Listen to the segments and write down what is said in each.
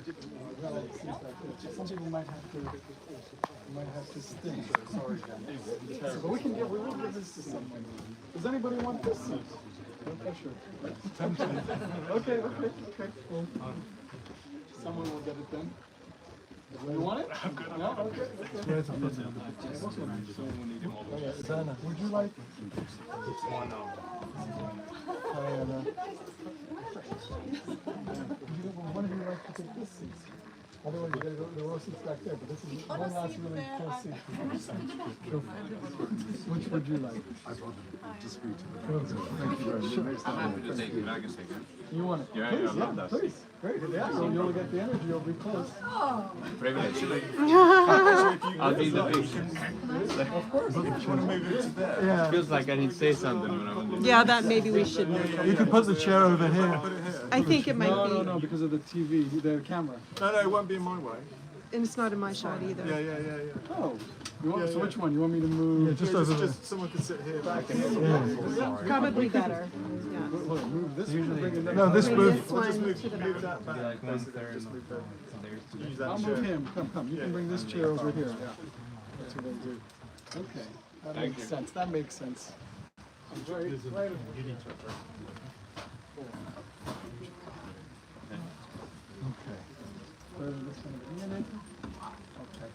Well, it seems like some people might have to stay. Sorry, Jen. But we will give this to someone. Does anybody want this seat? No pressure. Okay. Well, someone will get it then. You want it? I'm good. No? Okay. Would you like? One of you like to take this seat? Otherwise, you gotta go to the row seats back there. But this is one last really close seat. Which would you like? I'd rather just be to the I'm happy to take it. I can take it. You want it? Yeah, please, I love that. Please. Great. Yeah, so you'll get the energy. You'll be close. Privilege. I'll be the big. Of course. You want to move it to there? Yeah. Feels like I need to say something when I'm on the. Yeah, that maybe we should move. You could put the chair over here. I think it might be. No, because of the TV, the camera. No, it won't be in my way. And it's not in my shot either. Yeah. Oh. You want, so which one? You want me to move? Yeah, just over there. Just someone can sit here. Probably better. Yeah. Move this one? No, this move. We'll Just just move that back. Like 1/3. Use that I'll chair. move him. Come. You can bring this chair over here. That's what I'll do. Okay. That makes sense. Right. Okay. This one in a minute. Okay.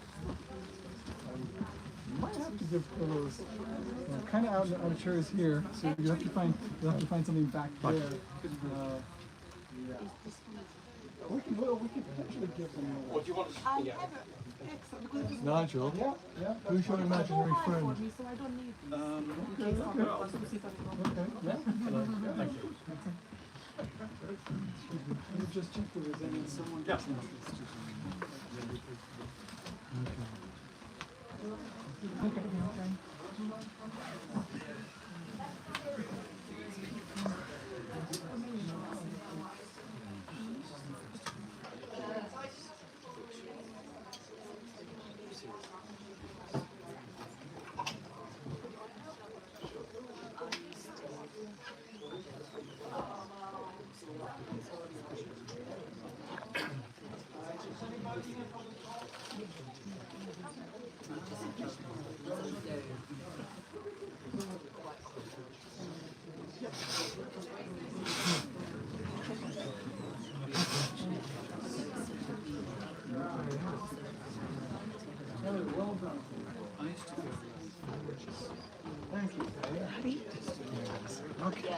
You might have to give pillows kind of out on chairs here, so you have to find something back there. Yeah. We can potentially give them. What do you want? Yeah. Nigel, Yeah. who's your imaginary friend? Okay. Yeah. Thank you. You just check if there's any someone. Yeah. Well done. Thank you. Okay.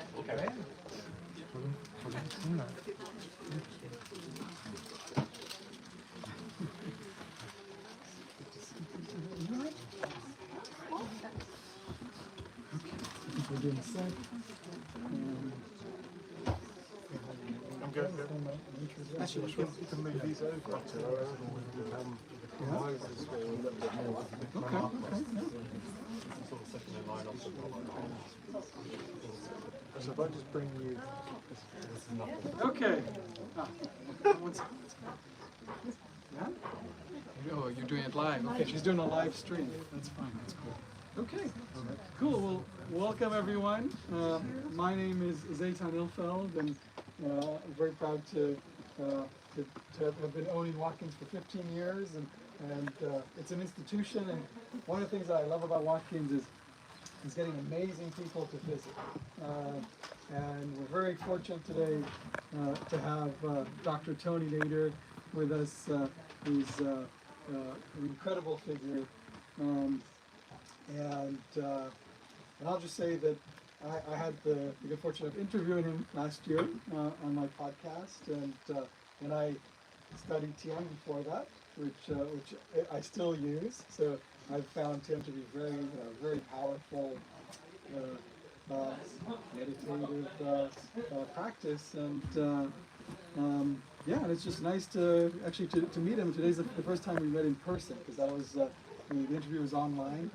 We're doing a sec. I'm good. Actually, you can move these over to Moses for a little bit more. Okay. Sort of second in line off the top. So if I just bring you. Okay. Yeah? Oh, you're doing it live. Okay, she's doing a live stream. That's fine. That's cool. Okay. Cool. Well, welcome everyone. My name is Eitan Ilfeld, and I'm very proud to have been owning Watkins for 15 years, and it's an institution. And one of the things that I love about Watkins is getting amazing people to visit. And we're very fortunate today to have Dr. Tony Nader with us, who's an incredible figure. And I'll just say that I had the good fortune of interviewing him last year on my podcast, and I studied TM before that, which I still use. So I've found TM to be very powerful meditative practice, and and it's just nice to actually to meet him. Today's the first time we met in person, because that was the interview was online.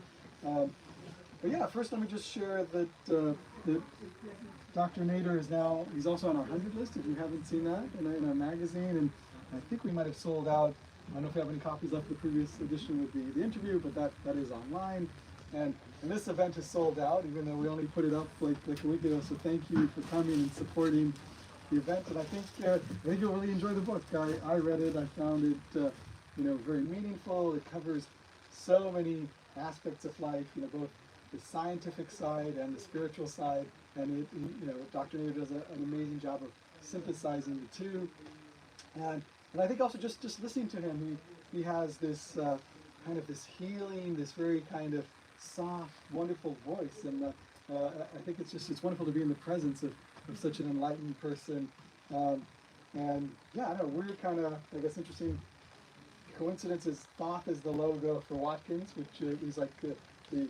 But yeah, first let me just share that Dr. Nader he's also on our 100 list, if you haven't seen that, in our magazine, and I think we might have sold out. I don't know if we have any copies left of the previous edition with the interview, but that is online. And this event is sold out, even though we only put it up like a week ago, so thank you for coming and supporting the event, and I think you'll really enjoy the book. I read it. I found it very meaningful. It covers so many aspects of life. Both the scientific side and the spiritual side, and Dr. Nader does an amazing job of synthesizing the two. And I think also just listening to him, he has this kind of this healing, this very kind of soft, wonderful voice, and I think it's wonderful to be in the presence of such an enlightened person. And yeah, I know we're kind of, I guess, interesting coincidences. Thoth is the logo for Watkins, which is like the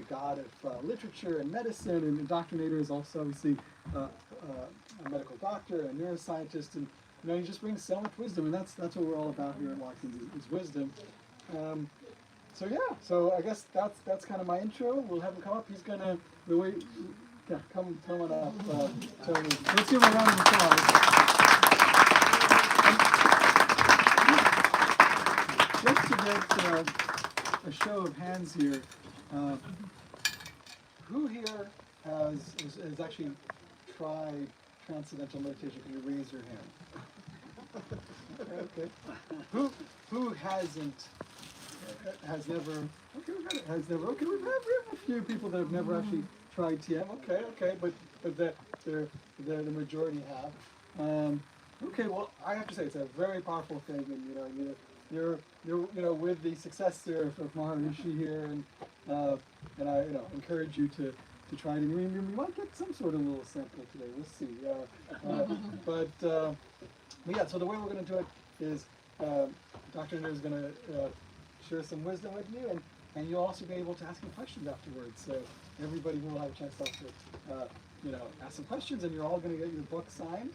god of literature and medicine, and Dr. Nader is also obviously a medical doctor, a neuroscientist, and he just brings so much wisdom, and that's what we're all about here at Watkins is wisdom. So I guess that's kind of my intro. We'll have him come up. He's gonna come on up. Tony. Let's give him a round of applause. Just to get a show of hands here, who here has actually tried transcendental meditation? Can you raise your hand? Okay. Who hasn't? Has never? Okay, we got it. Has never? Okay, we have a few people that have never actually tried TM. Okay, but the majority have. Okay, well, I have to say it's a very powerful thing, and you're with the success there of Maharishi here, and I encourage you to try it. And we might get some sort of little sample today. We'll see. But yeah, so the way we're going to do it is Dr. Nader is going to share some wisdom with you, and you'll also be able to ask him questions afterwards. So everybody will have a chance to also, ask some questions, and you're all going to get your book signed.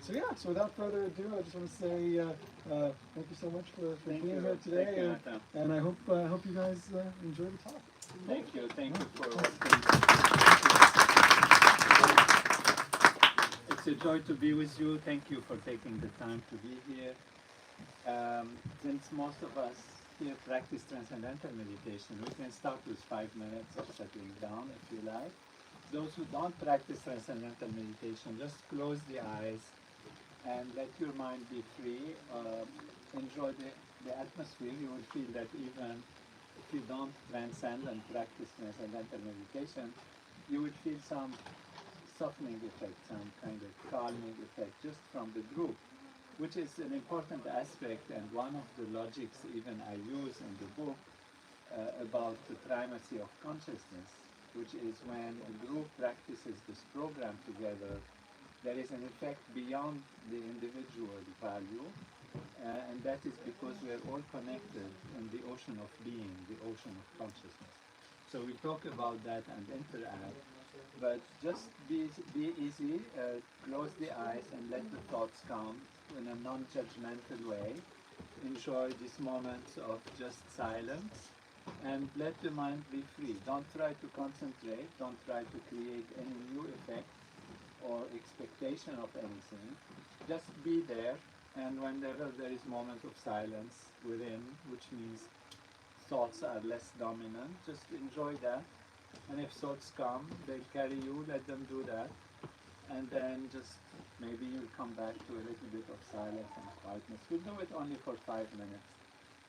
So without further ado, I just want to say thank you so much for being here today, and I hope you guys enjoy the talk. Thank you for It's a joy to be with you. Thank you for taking the time to be here. Since most of us here practice transcendental meditation, we can start with 5 minutes of settling down if you like. Those who don't practice transcendental meditation, just close the eyes and let your mind be free. Enjoy the atmosphere. You will feel that even if you don't transcend and practice transcendental meditation, you will feel some softening effect, some kind of calming effect just from the group, which is an important aspect and one of the logics even I use in the book about the primacy of consciousness, which is when a group practices this program together, there is an effect beyond the individual value, and that is because we are all connected in the ocean of being, the ocean of consciousness. So we talk about that and interact, but just be easy, close the eyes and let the thoughts come in a non-judgmental way. Enjoy these moments of just silence and let the mind be free. Don't try to concentrate, don't try to create any new effect or expectation of anything. Just be there, and whenever there is moment of silence within, which means thoughts are less dominant, just enjoy that. And if thoughts come, they'll carry you, let them do that. And then just maybe you'll come back to a little bit of silence and quietness. We'll do it only for 5 minutes.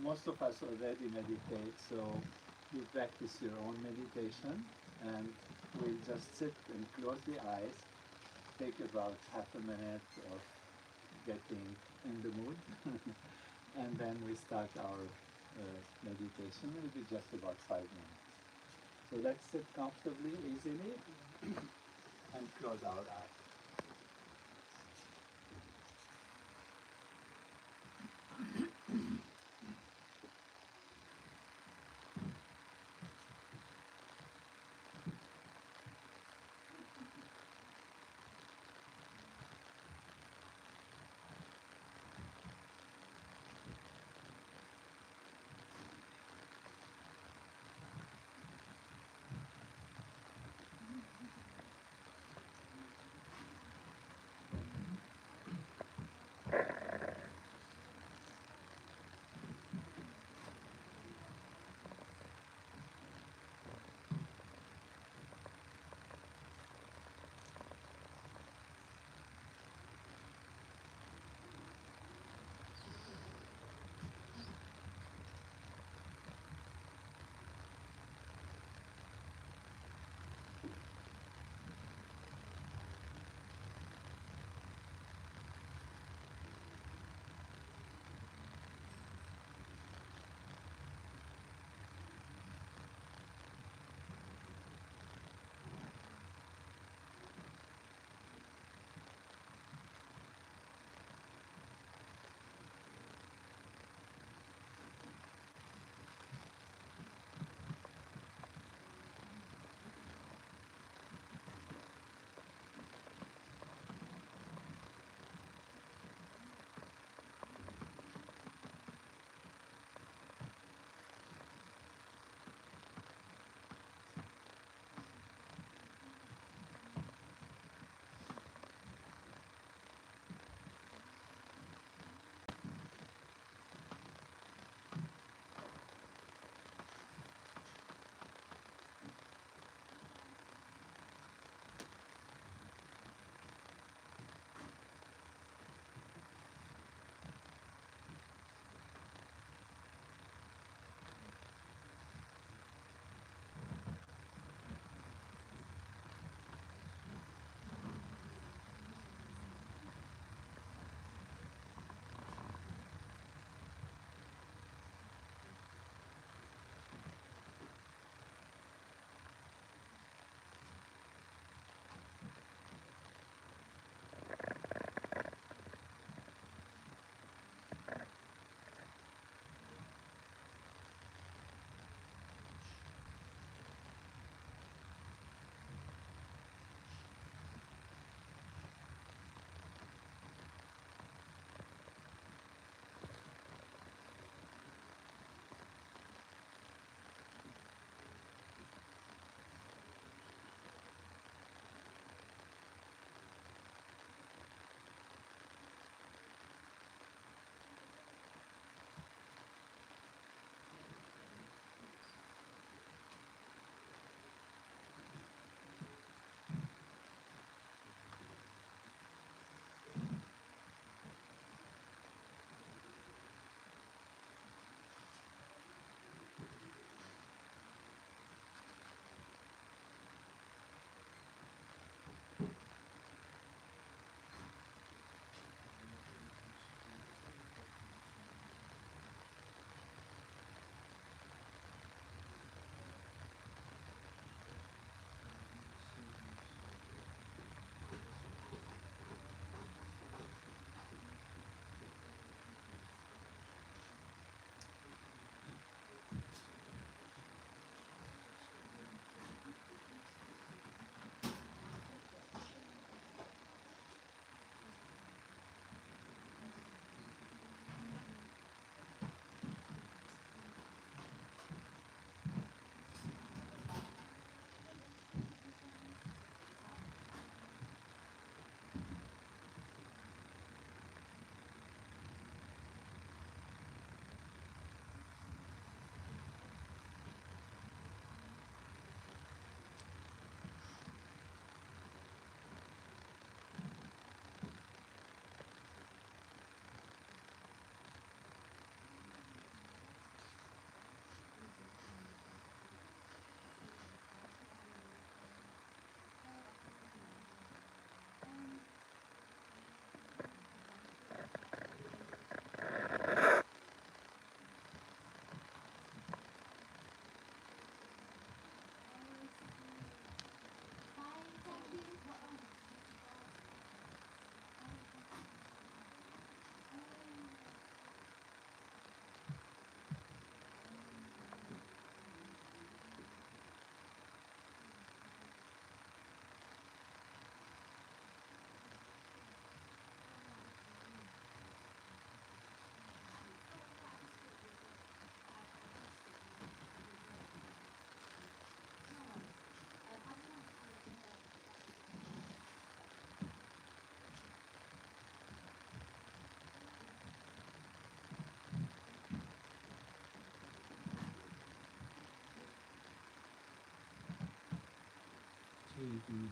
Most of us already meditate, so you practice your own meditation, and we'll just sit and close the eyes, take about half a minute of getting in the mood, and then we start our meditation. It will be just about 5 minutes. So let's sit comfortably, easily, and close our eyes.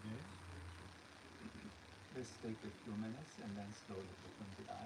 begin. Let's take a few minutes and then slowly open the eyes.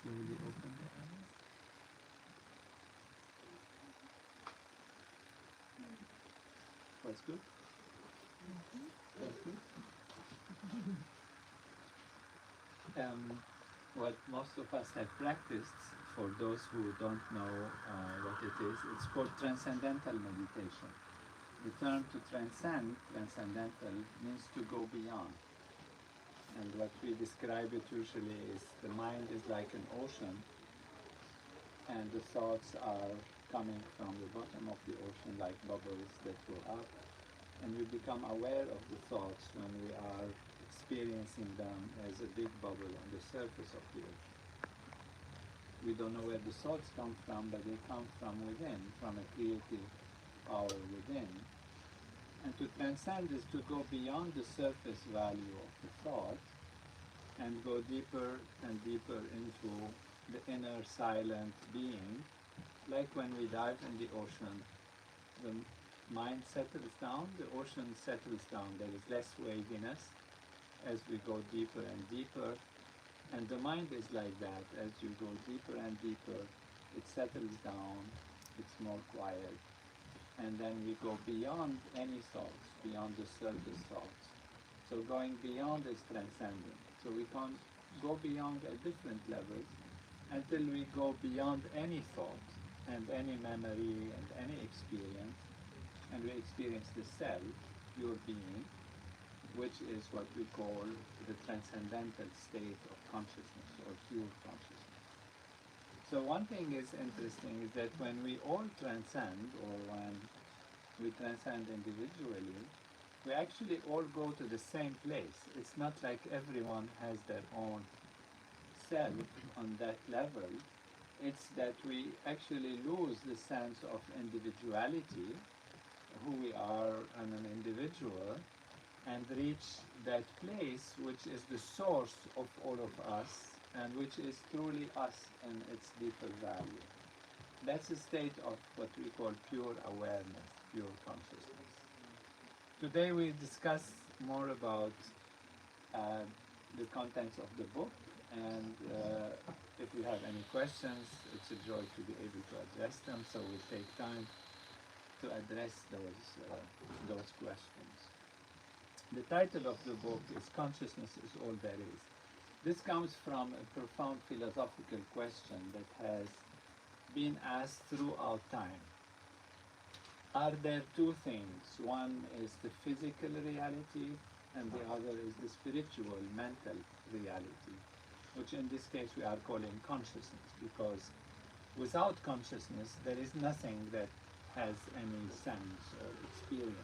Slowly open the eyes. That's good. That's good. What most of us have practiced, for those who don't know what it is, it's called transcendental meditation. The term to transcend, transcendental, means to go beyond. And what we describe it usually is the mind is like an ocean, and the thoughts are coming from the bottom of the ocean like bubbles that go up, and we become aware of the thoughts when we are experiencing them as a big bubble on the surface of the ocean. We don't know where the thoughts come from, but they come from within, from a creative power within. And to transcend is to go beyond the surface value of the thought and go deeper and deeper into the inner silent being. Like when we dive in the ocean, the mind settles down, the ocean settles down. There is less waviness as we go deeper and deeper. And the mind is like that. As you go deeper and deeper, it settles down, it's more quiet. And then we go beyond any thoughts, beyond the surface thoughts. So going beyond is transcending. So we can go beyond at different levels until we go beyond any thought and any memory and any experience, and we experience the self, pure being, which is what we call the transcendental state of consciousness or pure consciousness. So one thing is interesting is that when we all transcend, or when we transcend individually, we actually all go to the same place. It's not like everyone has their own self on that level. It's that we actually lose the sense of individuality, who we are as an individual, and reach that place which is the source of all of us, and which is truly us in its deeper value. That's a state of what we call pure awareness, pure consciousness. Today we discuss more about the contents of the book, and if you have any questions, it's a joy to be able to address them, so we'll take time to address those questions. The title of the book is Consciousness is All There Is. This comes from a profound philosophical question that has been asked throughout time. Are there two things? One is the physical reality, and the other is the spiritual, mental reality, which in this case we are calling consciousness, because without consciousness there is nothing that has any sense or experience.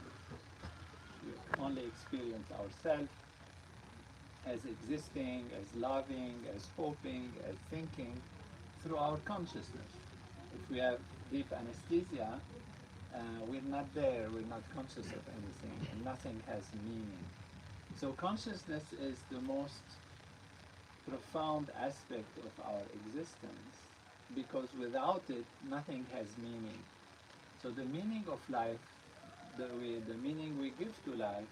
We only experience ourselves as existing, as loving, as hoping, as thinking through our consciousness. If we have deep anesthesia, we're not there, we're not conscious of anything, and nothing has meaning. So consciousness is the most profound aspect of our existence, because without it, nothing has meaning. So the meaning of life, the meaning we give to life,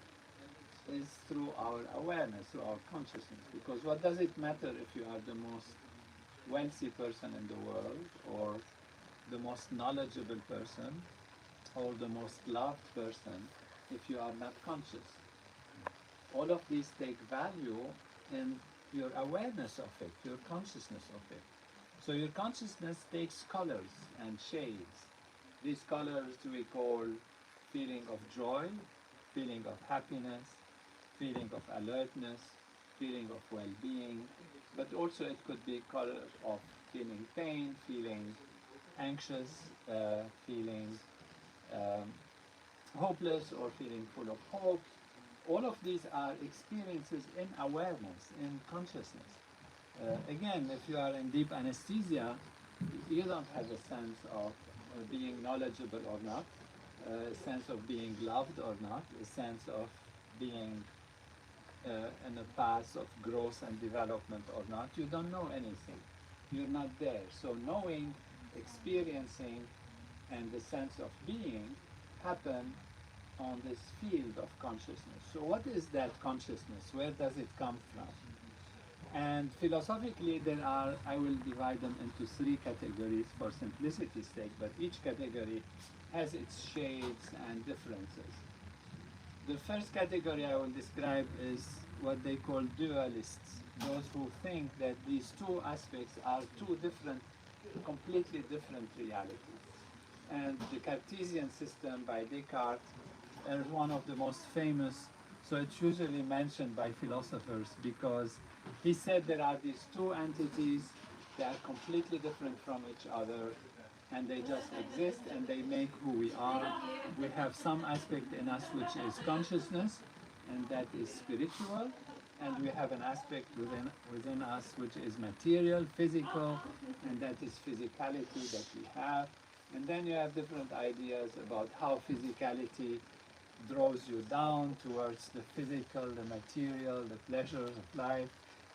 is through our awareness, through our consciousness. Because what does it matter if you are the most wealthy person in the world, or the most knowledgeable person, or the most loved person if you are not conscious. All of these take value in your awareness of it, your consciousness of it. So your consciousness takes colors and shades. These colors we call feeling of joy, feeling of happiness, feeling of alertness, feeling of well-being, but also it could be colors of feeling pain, feeling anxious, feeling hopeless, or feeling full of hope. All of these are experiences in awareness, in consciousness. Again, if you are in deep anesthesia, you don't have a sense of being knowledgeable or not, a sense of being loved or not, a sense of being in a path of growth and development or not. You don't know anything. You're not there. So knowing, experiencing, and the sense of being happen on this field of consciousness. So what is that consciousness? Where does it come from? And philosophically, I will divide them into three categories for simplicity's sake, but each category has its shades and differences. The first category I will describe is what they call dualists, those who think that these two aspects are two different, completely different realities. And the Cartesian system by Descartes is one of the most famous, so it's usually mentioned by philosophers because he said there are these two entities, they are completely different from each other, and they just exist and they make who we are. We have some aspect in us which is consciousness, and that is spiritual, and we have an aspect within us which is material, physical, and that is physicality that we have. And then you have different ideas about how physicality draws you down towards the physical, the material, the pleasures of life,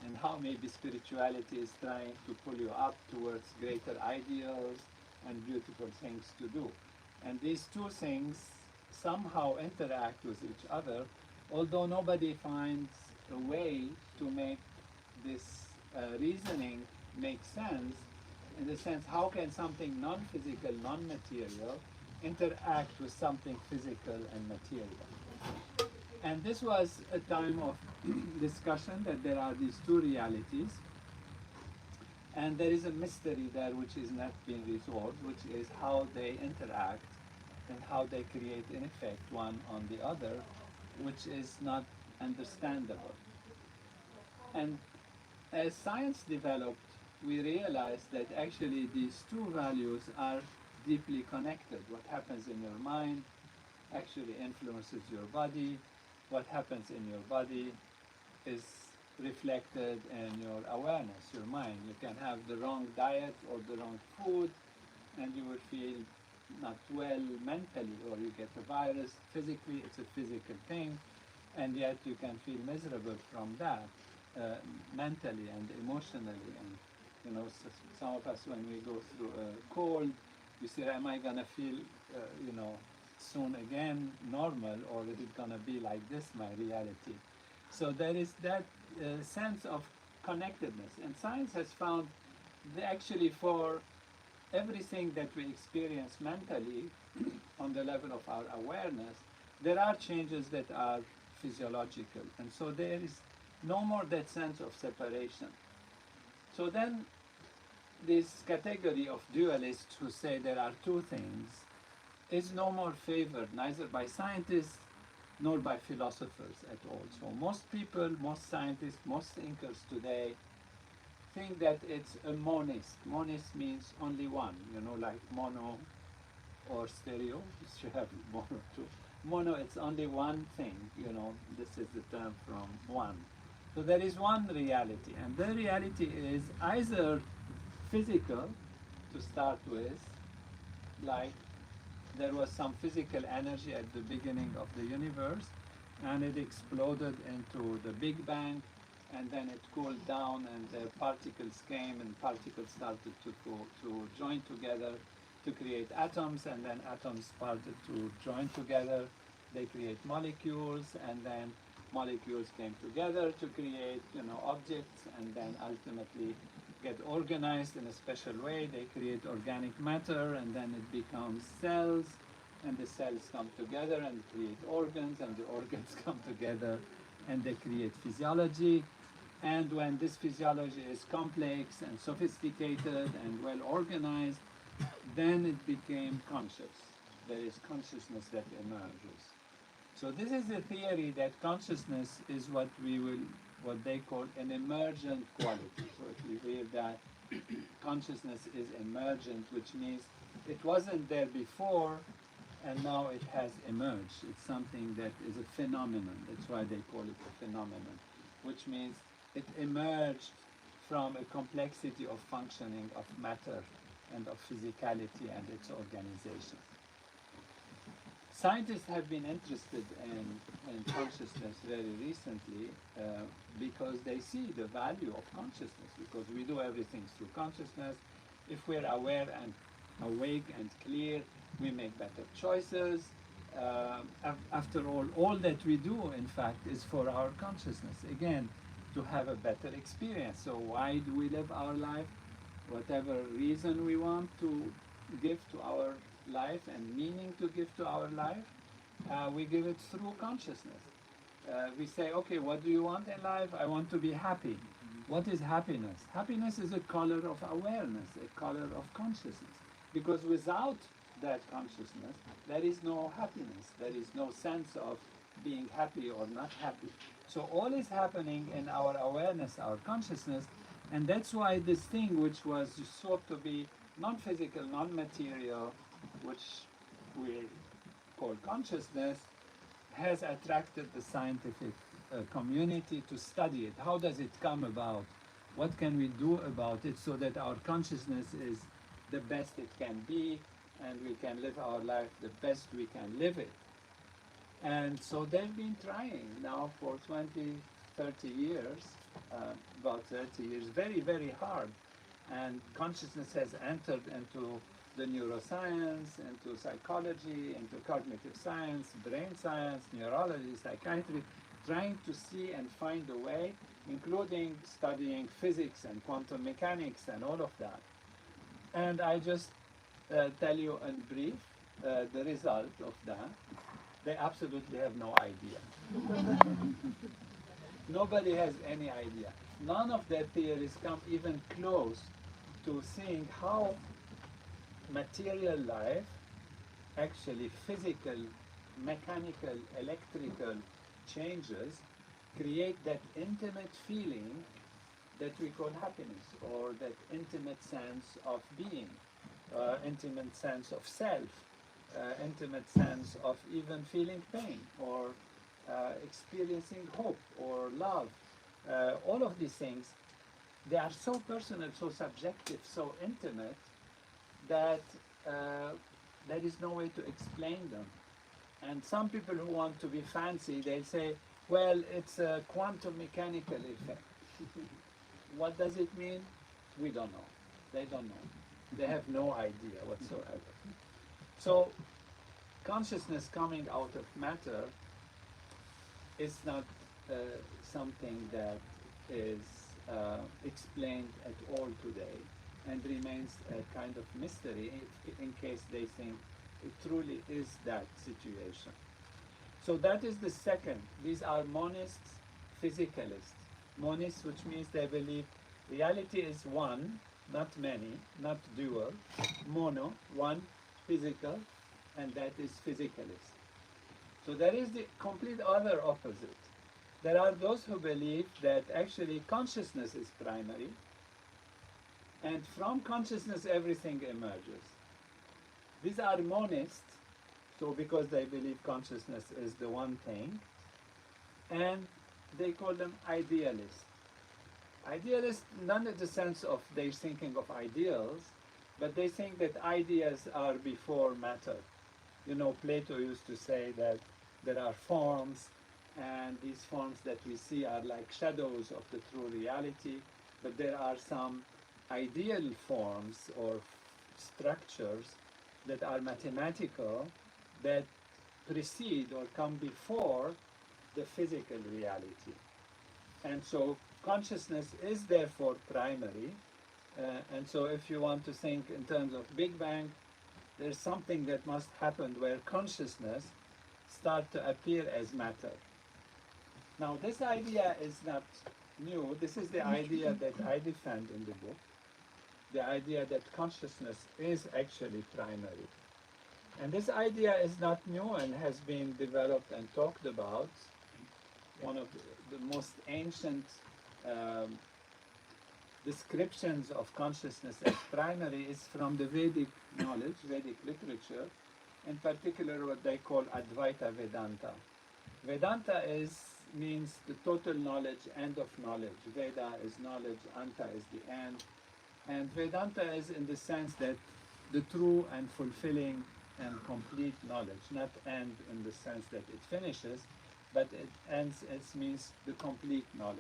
and how maybe spirituality is trying to pull you up towards greater ideals and beautiful things to do. And these two things somehow interact with each other, although nobody finds a way to make this reasoning make sense, in the sense, how can something non-physical, non-material interact with something physical and material? And this was a time of discussion that there are these two realities, and there is a mystery there which is not being resolved, which is how they interact and how they create an effect one on the other, which is not understandable. And as science developed, we realized that actually these two values are deeply connected. What happens in your mind actually influences your body. What happens in your body is reflected in your awareness, your mind. You can have the wrong diet or the wrong food, and you will feel not well mentally, or you get a virus. Physically, it's a physical thing, and yet you can feel miserable from that, mentally and emotionally. And you know, some of us, when we go through a cold, you say, am I gonna feel, soon again normal, or is it gonna be like this, my reality? So there is that sense of connectedness, and science has found that actually for everything that we experience mentally on the level of our awareness, there are changes that are physiological, and so there is no more that sense of separation. So then this category of dualists who say there are two things is no more favored neither by scientists nor by philosophers at all. So most people, most scientists, most thinkers today think that it's a monist. Monist means only one, like mono or stereo. You have mono too. Mono, it's only one thing, this is the term from one. So there is one reality, and the reality is either physical to start with, like there was some physical energy at the beginning of the universe, and it exploded into the Big Bang, and then it cooled down, and the particles came, and particles started to join together to create atoms, and then atoms started to join together. They create molecules, and then molecules came together to create, objects, and then ultimately get organized in a special way. They create organic matter, and then it becomes cells, and the cells come together and create organs, and the organs come together and they create physiology. And when this physiology is complex and sophisticated and well organized, then it became conscious. There is consciousness that emerges. So this is the theory that consciousness is what they call an emergent quality. So if you hear that consciousness is emergent, which means it wasn't there before and now it has emerged. It's something that is a phenomenon. That's why they call it a phenomenon, which means it emerged from a complexity of functioning of matter and of physicality and its organization. Scientists have been interested in consciousness very recently because they see the value of consciousness, because we do everything through consciousness. If we're aware and awake and clear, we make better choices. After all that we do, in fact, is for our consciousness. Again, to have a better experience. So why do we live our life? Whatever reason we want to give to our life and meaning to give to our life, we give it through consciousness. We say, okay, what do you want in life? I want to be happy. What is happiness? Happiness is a color of awareness, a color of consciousness. Because without that consciousness, there is no happiness. There is no sense of being happy or not happy. So all is happening in our awareness, our consciousness, and that's why this thing which was thought to be non-physical, non-material, which we call consciousness, has attracted the scientific community to study it. How does it come about? What can we do about it so that our consciousness is the best it can be and we can live our life the best we can live it? And so they've been trying now for 20, 30 years, about 30 years, very, very hard. And consciousness has entered into the neuroscience, into psychology, into cognitive science, brain science, neurology, psychiatry, trying to see and find a way, including studying physics and quantum mechanics and all of that. And I just tell you in brief the result of that. They absolutely have no idea. Nobody has any idea. None of their theories come even close to seeing how material life, actually physical, mechanical, electrical changes create that intimate feeling that we call happiness, or that intimate sense of being, intimate sense of self, intimate sense of even feeling pain or experiencing hope or love. All of these things, they are so personal, so subjective, so intimate that there is no way to explain them. And some people who want to be fancy, they say, well, it's a quantum mechanical effect. What does it mean? We don't know. They don't know. They have no idea whatsoever. So consciousness coming out of matter is not something that is explained at all today, and remains a kind of mystery in case they think it truly is that situation. So that is the second. These are monists, physicalists. Monists, which means they believe reality is one, not many, not dual. Mono, one, physical, and that is physicalist. So there is the complete other opposite. There are those who believe that actually consciousness is primary, and from consciousness everything emerges. These are monists, so because they believe consciousness is the one thing, and they call them idealists. Idealists, not in the sense of they're thinking of ideals, but they think that ideas are before matter. You know, Plato used to say that there are forms, and these forms that we see are like shadows of the true reality, but there are some ideal forms or structures that are mathematical that precede or come before the physical reality. And so consciousness is therefore primary, And so if you want to think in terms of Big Bang, there's something that must happen where consciousness start to appear as matter. Now this idea is not new. This is the idea that I defend in the book. The idea that consciousness is actually primary. And this idea is not new and has been developed and talked about. One of the most ancient descriptions of consciousness as primary is from the Vedic knowledge, Vedic literature, in particular what they call Advaita Vedanta. Vedanta means the total knowledge, end of knowledge. Veda is knowledge, Anta is the end. And Vedanta is in the sense that the true and fulfilling and complete knowledge, not end in the sense that it finishes, but it ends, it means the complete knowledge.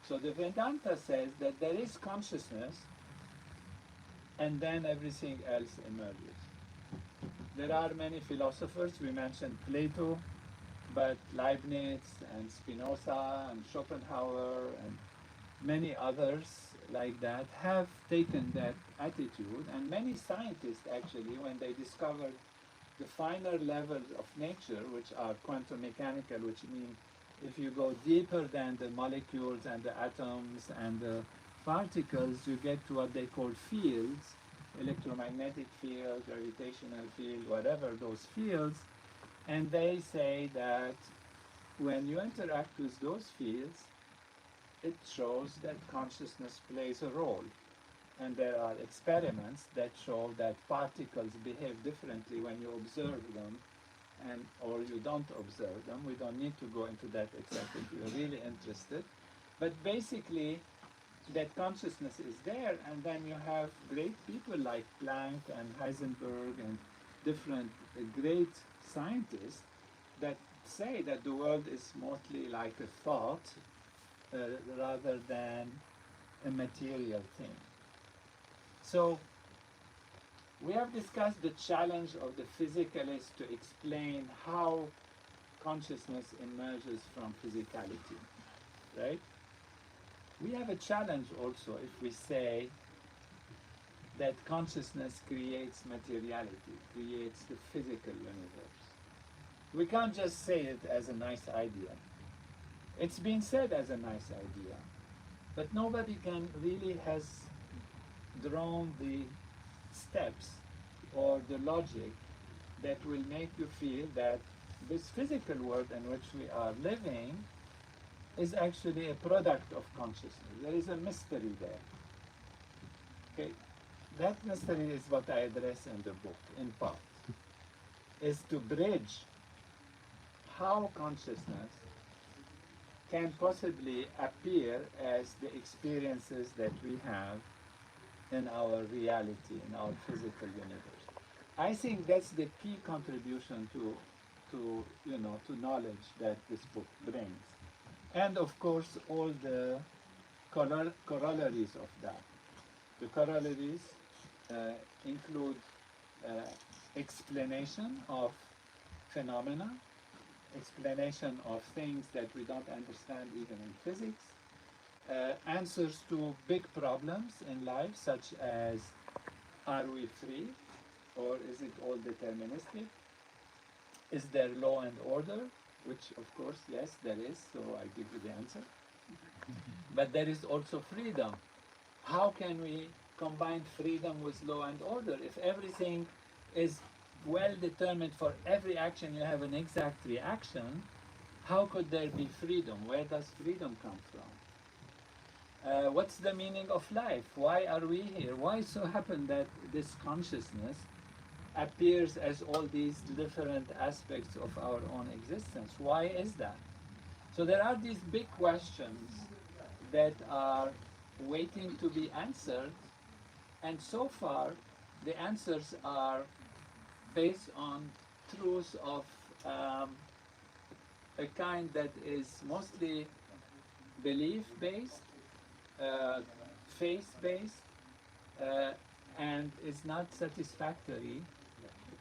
So the Vedanta says that there is consciousness and then everything else emerges. There are many philosophers, we mentioned Plato, but Leibniz and Spinoza and Schopenhauer and many others like that have taken that attitude, and many scientists actually, when they discovered the finer levels of nature, which are quantum mechanical, which mean if you go deeper than the molecules and the atoms and the particles, you get to what they call fields, electromagnetic field, gravitational field, whatever those fields, and they say that when you interact with those fields, it shows that consciousness plays a role. And there are experiments that show that particles behave differently when you observe them and or you don't observe them. We don't need to go into that except if you're really interested. But basically, that consciousness is there, and then you have great people like Planck and Heisenberg and different great scientists that say that the world is mostly like a thought rather than a material thing. So we have discussed the challenge of the physicalist to explain how consciousness emerges from physicality, right? We have a challenge also if we say that consciousness creates materiality, creates the physical universe. We can't just say it as a nice idea. It's been said as a nice idea, but nobody can really has drawn the steps or the logic that will make you feel that this physical world in which we are living is actually a product of consciousness. There is a mystery there. Okay, that mystery is what I address in the book, in part, is to bridge how consciousness can possibly appear as the experiences that we have in our reality, in our physical universe. I think that's the key contribution to knowledge that this book brings. And of course, all the corollaries of that. The corollaries include explanation of phenomena, explanation of things that we don't understand even in physics, answers to big problems in life, such as are we free or is it all deterministic? Is there law and order? Which of course, yes, there is, so I give you the answer. But there is also freedom. How can we combine freedom with law and order? If everything is well determined for every action, you have an exact reaction, how could there be freedom? Where does freedom come from? What's the meaning of life? Why are we here? Why so happen that this consciousness appears as all these different aspects of our own existence? Why is that? So there are these big questions that are waiting to be answered, and so far the answers are based on truths of a kind that is mostly belief-based, faith-based, and is not satisfactory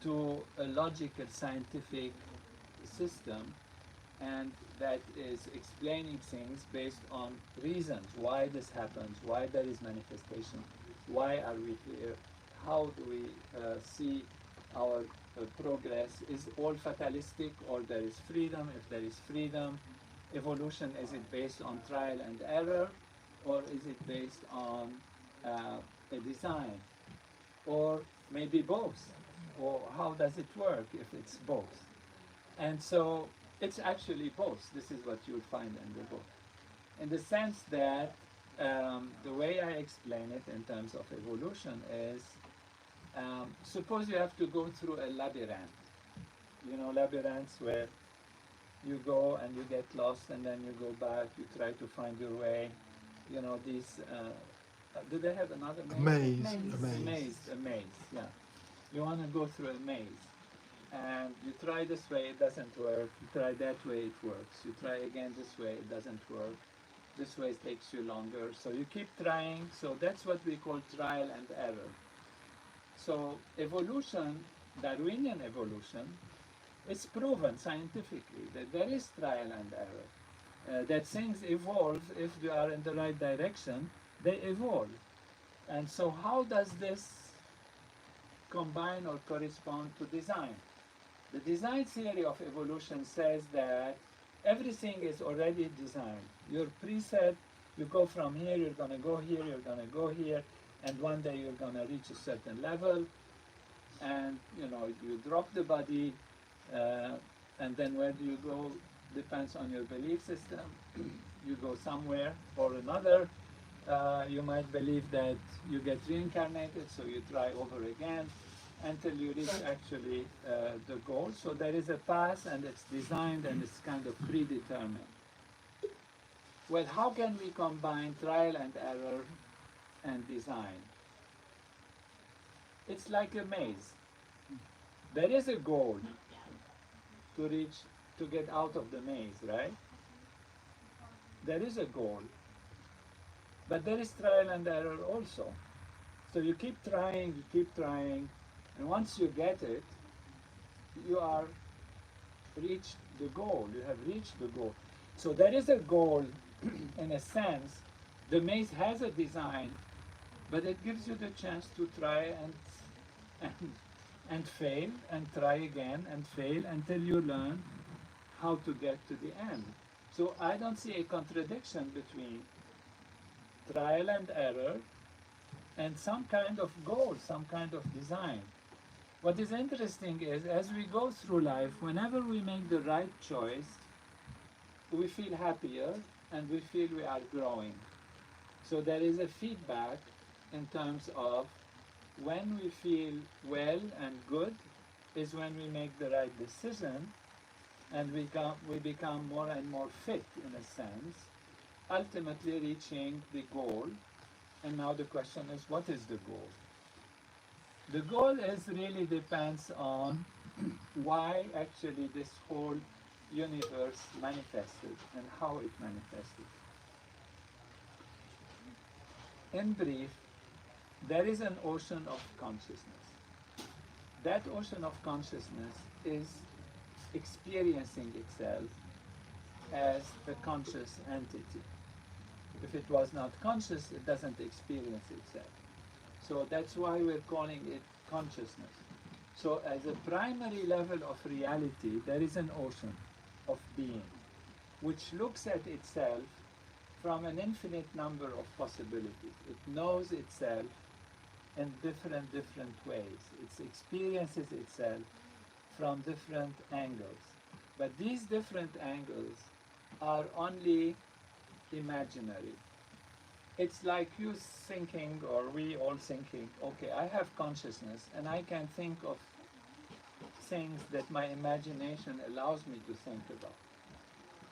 to a logical scientific system, and that is explaining things based on reasons why this happens, why there is manifestation Why are we here? How do we see our progress? Is all fatalistic, or there is freedom? If there is freedom, evolution, is it based on trial and error, or is it based on a design? Or maybe both? Or how does it work if it's both? And so it's actually both. This is what you'll find in the book. In the sense that the way I explain it in terms of evolution is, suppose you have to go through a labyrinth. You know, labyrinths where you go and you get lost and then you go back, you try to find your way. You know, these, do they have another name? A maze, yeah. You want to go through a maze. And you try this way, it doesn't work. You try that way, it works. You try again this way, it doesn't work. This way takes you longer. So you keep trying. So that's what we call trial and error. So evolution, Darwinian evolution, it's proven scientifically that there is trial and error. That things evolve if you are in the right direction, they evolve. And so how does this combine or correspond to design? The design theory of evolution says that everything is already designed. You're preset, you go from here, you're going to go here, you're going to go here, and one day you're going to reach a certain level, and you know, you drop the body, and then where do you go depends on your belief system. You go somewhere or another. You might believe that you get reincarnated, so you try over again until you reach actually the goal. So there is a path, and it's designed, and it's kind of predetermined. Well, how can we combine trial and error and design? It's like a maze. There is a goal to reach, to get out of the maze, right? There is a goal. But there is trial and error also. So you keep trying, and once you get it, you are reached the goal. You have reached the goal. So there is a goal, in a sense. The maze has a design, but it gives you the chance to try and fail, and try again and fail until you learn how to get to the end. So I don't see a contradiction between trial and error and some kind of goal, some kind of design. What is interesting is, as we go through life, whenever we make the right choice, we feel happier and we feel we are growing. So there is a feedback in terms of when we feel well and good is when we make the right decision, and we become more and more fit, in a sense, ultimately reaching the goal. And now the question is, what is the goal? The goal is really depends on why actually this whole universe manifested and how it manifested. In brief, there is an ocean of consciousness. That ocean of consciousness is experiencing itself as a conscious entity. If it was not conscious, it doesn't experience itself. So that's why we're calling it consciousness. So as a primary level of reality, there is an ocean of being, which looks at itself from an infinite number of possibilities. It knows itself in different ways. It experiences itself from different angles. But these different angles are only imaginary. It's like you thinking, or we all thinking, okay, I have consciousness and I can think of things that my imagination allows me to think about.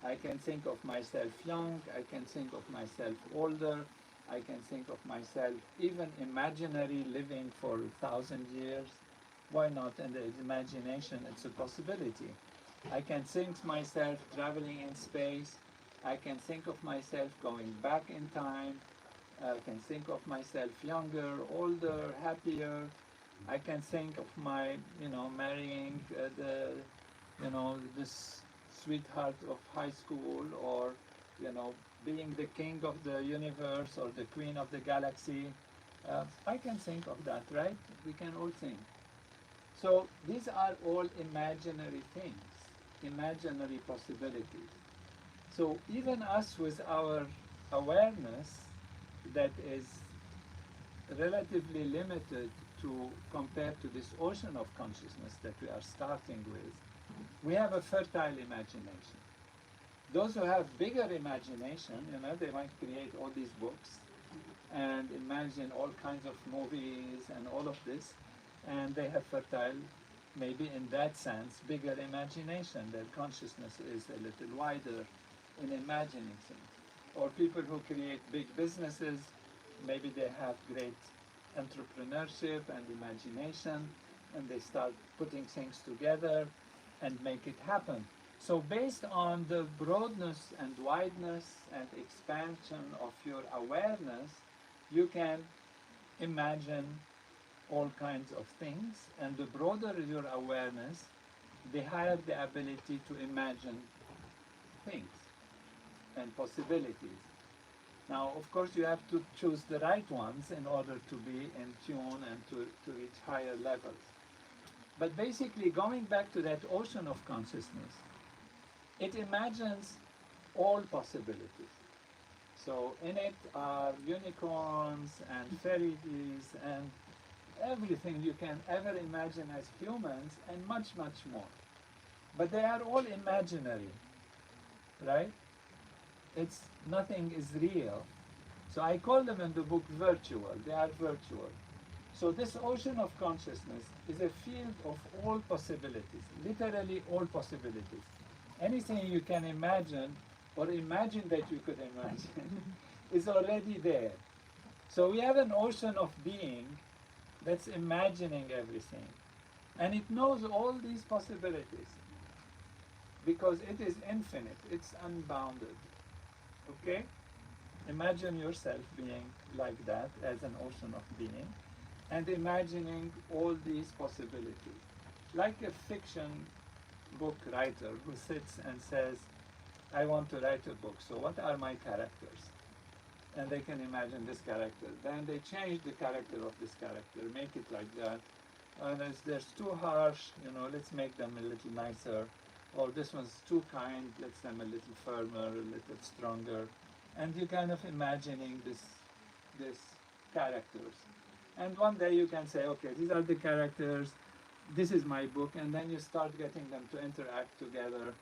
I can think of myself young, I can think of myself older, I can think of myself even imaginary living for 1,000 years. Why not? In the imagination, it's a possibility. I can think myself traveling in space. I can think of myself going back in time. I can think of myself younger, older, happier. I can think of my, marrying this sweetheart of high school, or, being the king of the universe or the queen of the galaxy. I can think of that, right? We can all think. So these are all imaginary things, imaginary possibilities. So even us with our awareness that is relatively limited to compared to this ocean of consciousness that we are starting with, we have a fertile imagination. Those who have bigger imagination, they might create all these books and imagine all kinds of movies and all of this, and they have fertile, maybe in that sense, bigger imagination. Their consciousness is a little wider in imagining things. Or people who create big businesses, maybe they have great entrepreneurship and imagination, and they start putting things together and make it happen. So based on the broadness and wideness and expansion of your awareness, you can imagine all kinds of things, and the broader your awareness, the higher the ability to imagine things and possibilities. Now, of course, you have to choose the right ones in order to be in tune and to reach higher levels. But basically, going back to that ocean of consciousness, it imagines all possibilities. So in it are unicorns and fairies and everything you can ever imagine as humans, and much, much more. But they are all imaginary, right? It's nothing is real. So I call them in the book virtual. They are virtual. So this ocean of consciousness is a field of all possibilities, literally all possibilities. Anything you can imagine or imagine that you could imagine is already there. So we have an ocean of being that's imagining everything. And it knows all these possibilities because it is infinite, it's unbounded. Okay? Imagine yourself being like that as an ocean of being and imagining all these possibilities. Like a fiction book writer who sits and says, I want to write a book, so what are my characters? And they can imagine this character. Then they change the character of this character, make it like that. And as there's too harsh, let's make them a little nicer. Or this one's too kind, let's them a little firmer, a little stronger. And you're kind of imagining this characters. And one day you can say, okay, these are the characters, this is my book, and then you start getting them to interact together,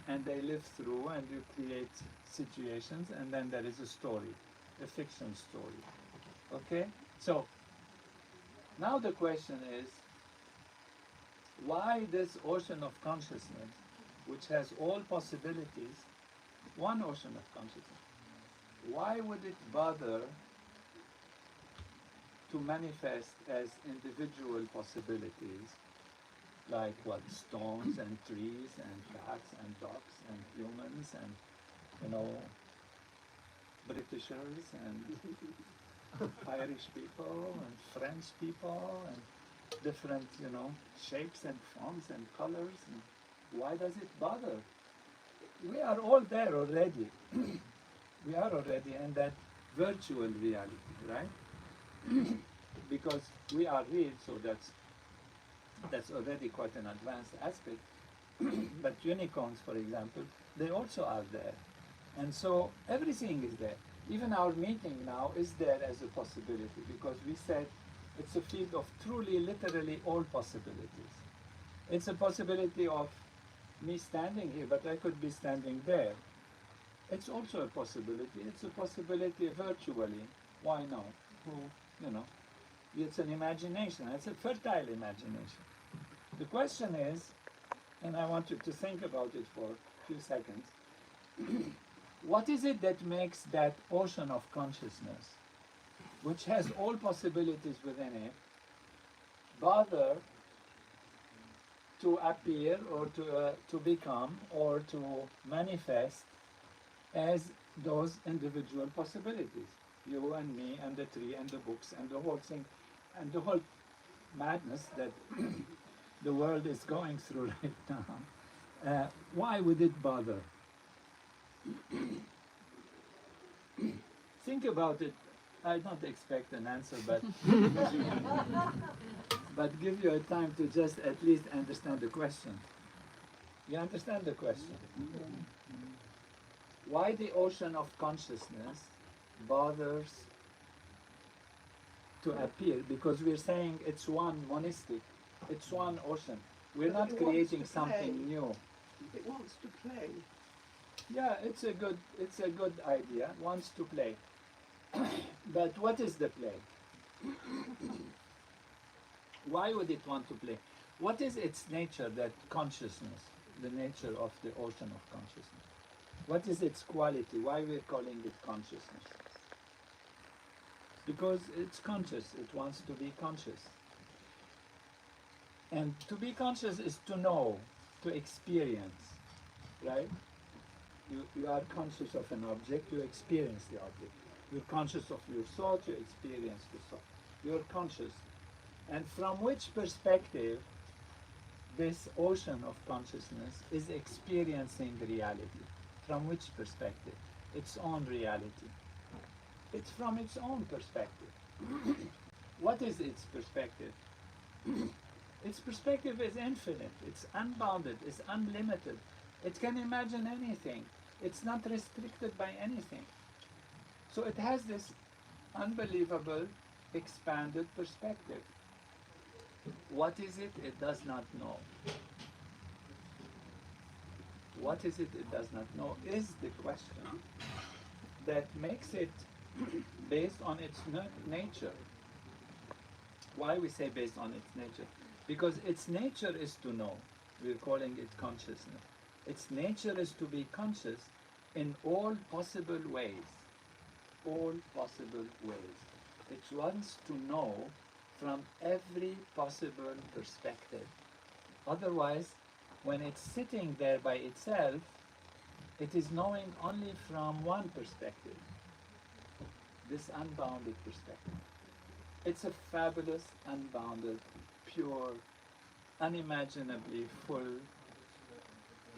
and they live through, and you create situations, and then there is a story, a fiction story. Okay? So, now the question is, why this ocean of consciousness, which has all possibilities, one ocean of consciousness, why would it bother to manifest as individual possibilities, like what, stones and trees and cats and dogs and humans and, Britishers and Irish people and French people and different, shapes and forms and colors. And why does it bother? We are all there already. We are already in that virtual reality, right? Because we are real, so that's already quite an advanced aspect. But unicorns, for example, they also are there. And so everything is there. Even our meeting now is there as a possibility, because we said it's a field of truly, literally all possibilities. It's a possibility of me standing here, but I could be standing there. It's also a possibility. It's a possibility virtually. Why not? It's an imagination. It's a fertile imagination. The question is, and I want you to think about it for a few seconds, what is it that makes that ocean of consciousness, which has all possibilities within it, bother to appear or to become or to manifest as those individual possibilities? You and me and the tree and the books and the whole thing and the whole madness that the world is going through right now. Why would it bother? Think about it I don't expect an answer, but but give you a time to just at least understand the question. You understand the question? Why the ocean of consciousness bothers to appear? Because we're saying it's one monistic, it's one ocean. We're not creating something new. It wants to play. Yeah, it's a good idea. Wants to play. But what is the play? Why would it want to play? What is its nature, that consciousness, the nature of the ocean of consciousness? What is its quality? Why we're calling it consciousness? Because it's conscious, it wants to be conscious. And to be conscious is to know, to experience, right? You are conscious of an object, you experience the object. You're conscious of your thought, you experience the thought. You're conscious. And from which perspective this ocean of consciousness is experiencing reality? From which perspective? Its own reality. It's from its own perspective. What is its perspective? Its perspective is infinite, it's unbounded, it's unlimited. It can imagine anything. It's not restricted by anything. So it has this unbelievable, expanded perspective. What is it? It does not know. What is it? It does not know is the question that makes it based on its nature. Why we say based on its nature? Because its nature is to know. We're calling it consciousness. Its nature is to be conscious in all possible ways. All possible ways. It wants to know from every possible perspective. Otherwise, when it's sitting there by itself, it is knowing only from one perspective, this unbounded perspective. It's a fabulous, unbounded, pure, unimaginably full,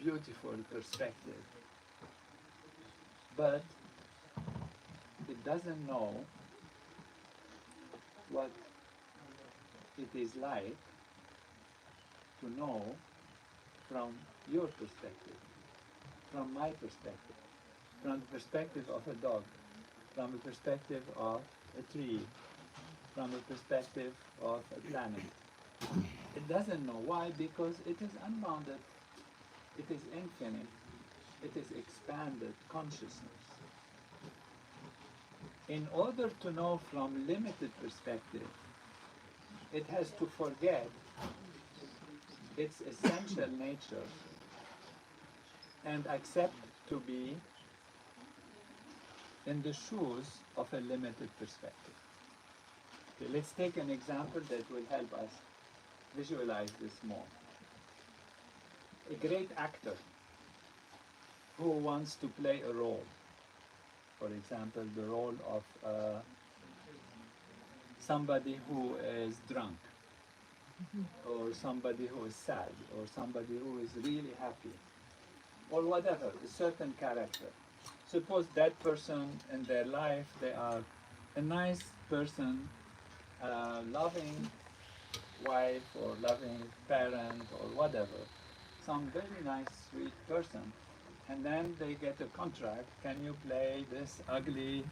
beautiful perspective. But it doesn't know what it is like to know from your perspective, from my perspective, from the perspective of a dog, from the perspective of a tree, from the perspective of a planet. It doesn't know. Why? Because it is unbounded, it is infinite, it is expanded consciousness. In order to know from limited perspective, it has to forget its essential nature and accept to be in the shoes of a limited perspective. Okay, let's take an example that will help us visualize this more. A great actor who wants to play a role, for example, the role of somebody who is drunk, or somebody who is sad, or somebody who is really happy, or whatever, a certain character. Suppose that person in their life, they are a nice person, loving wife or loving parent or whatever, some very nice, sweet person, and then they get a contract, can you play this ugly,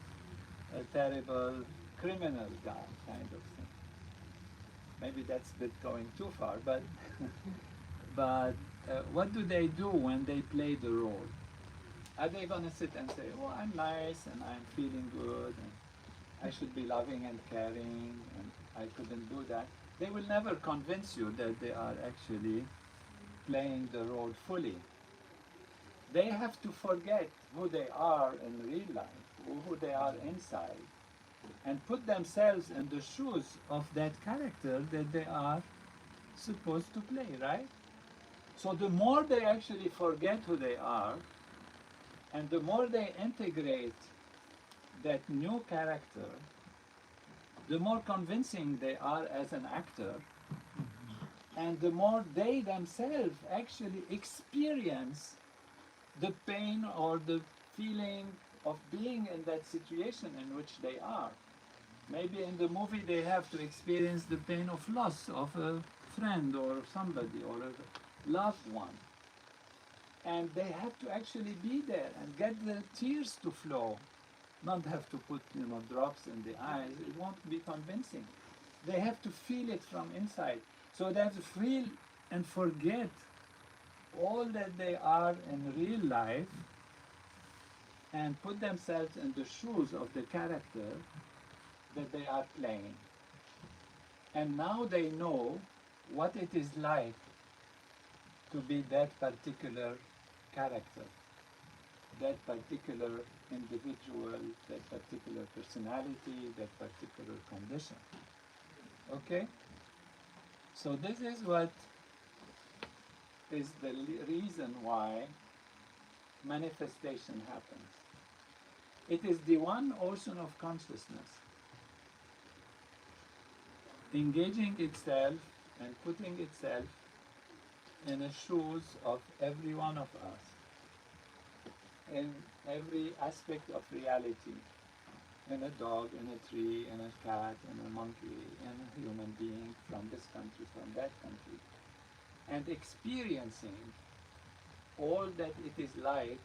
terrible criminal guy kind of thing. Maybe that's a bit going too far, but what do they do when they play the role? Are they going to sit and say, oh, I'm nice and I'm feeling good and I should be loving and caring and I couldn't do that? They will never convince you that they are actually playing the role fully. They have to forget who they are in real life, who they are inside, and put themselves in the shoes of that character that they are supposed to play, right? So the more they actually forget who they are, and the more they integrate that new character, the more convincing they are as an actor, and the more they themselves actually experience the pain or the feeling of being in that situation in which they are. Maybe in the movie they have to experience the pain of loss of a friend or somebody or a loved one. And they have to actually be there and get the tears to flow. Not have to put, drops in the eyes. It won't be convincing. They have to feel it from inside. So they have to feel and forget all that they are in real life and put themselves in the shoes of the character that they are playing. And now they know what it is like to be that particular character, that particular individual, that particular personality, that particular condition. Okay? So this is what is the reason why manifestation happens. It is the one ocean of consciousness engaging itself and putting itself in the shoes of every one of us, in every aspect of reality, in a dog, in a tree, in a cat, in a monkey, in a human being from this country, from that country, and experiencing all that it is like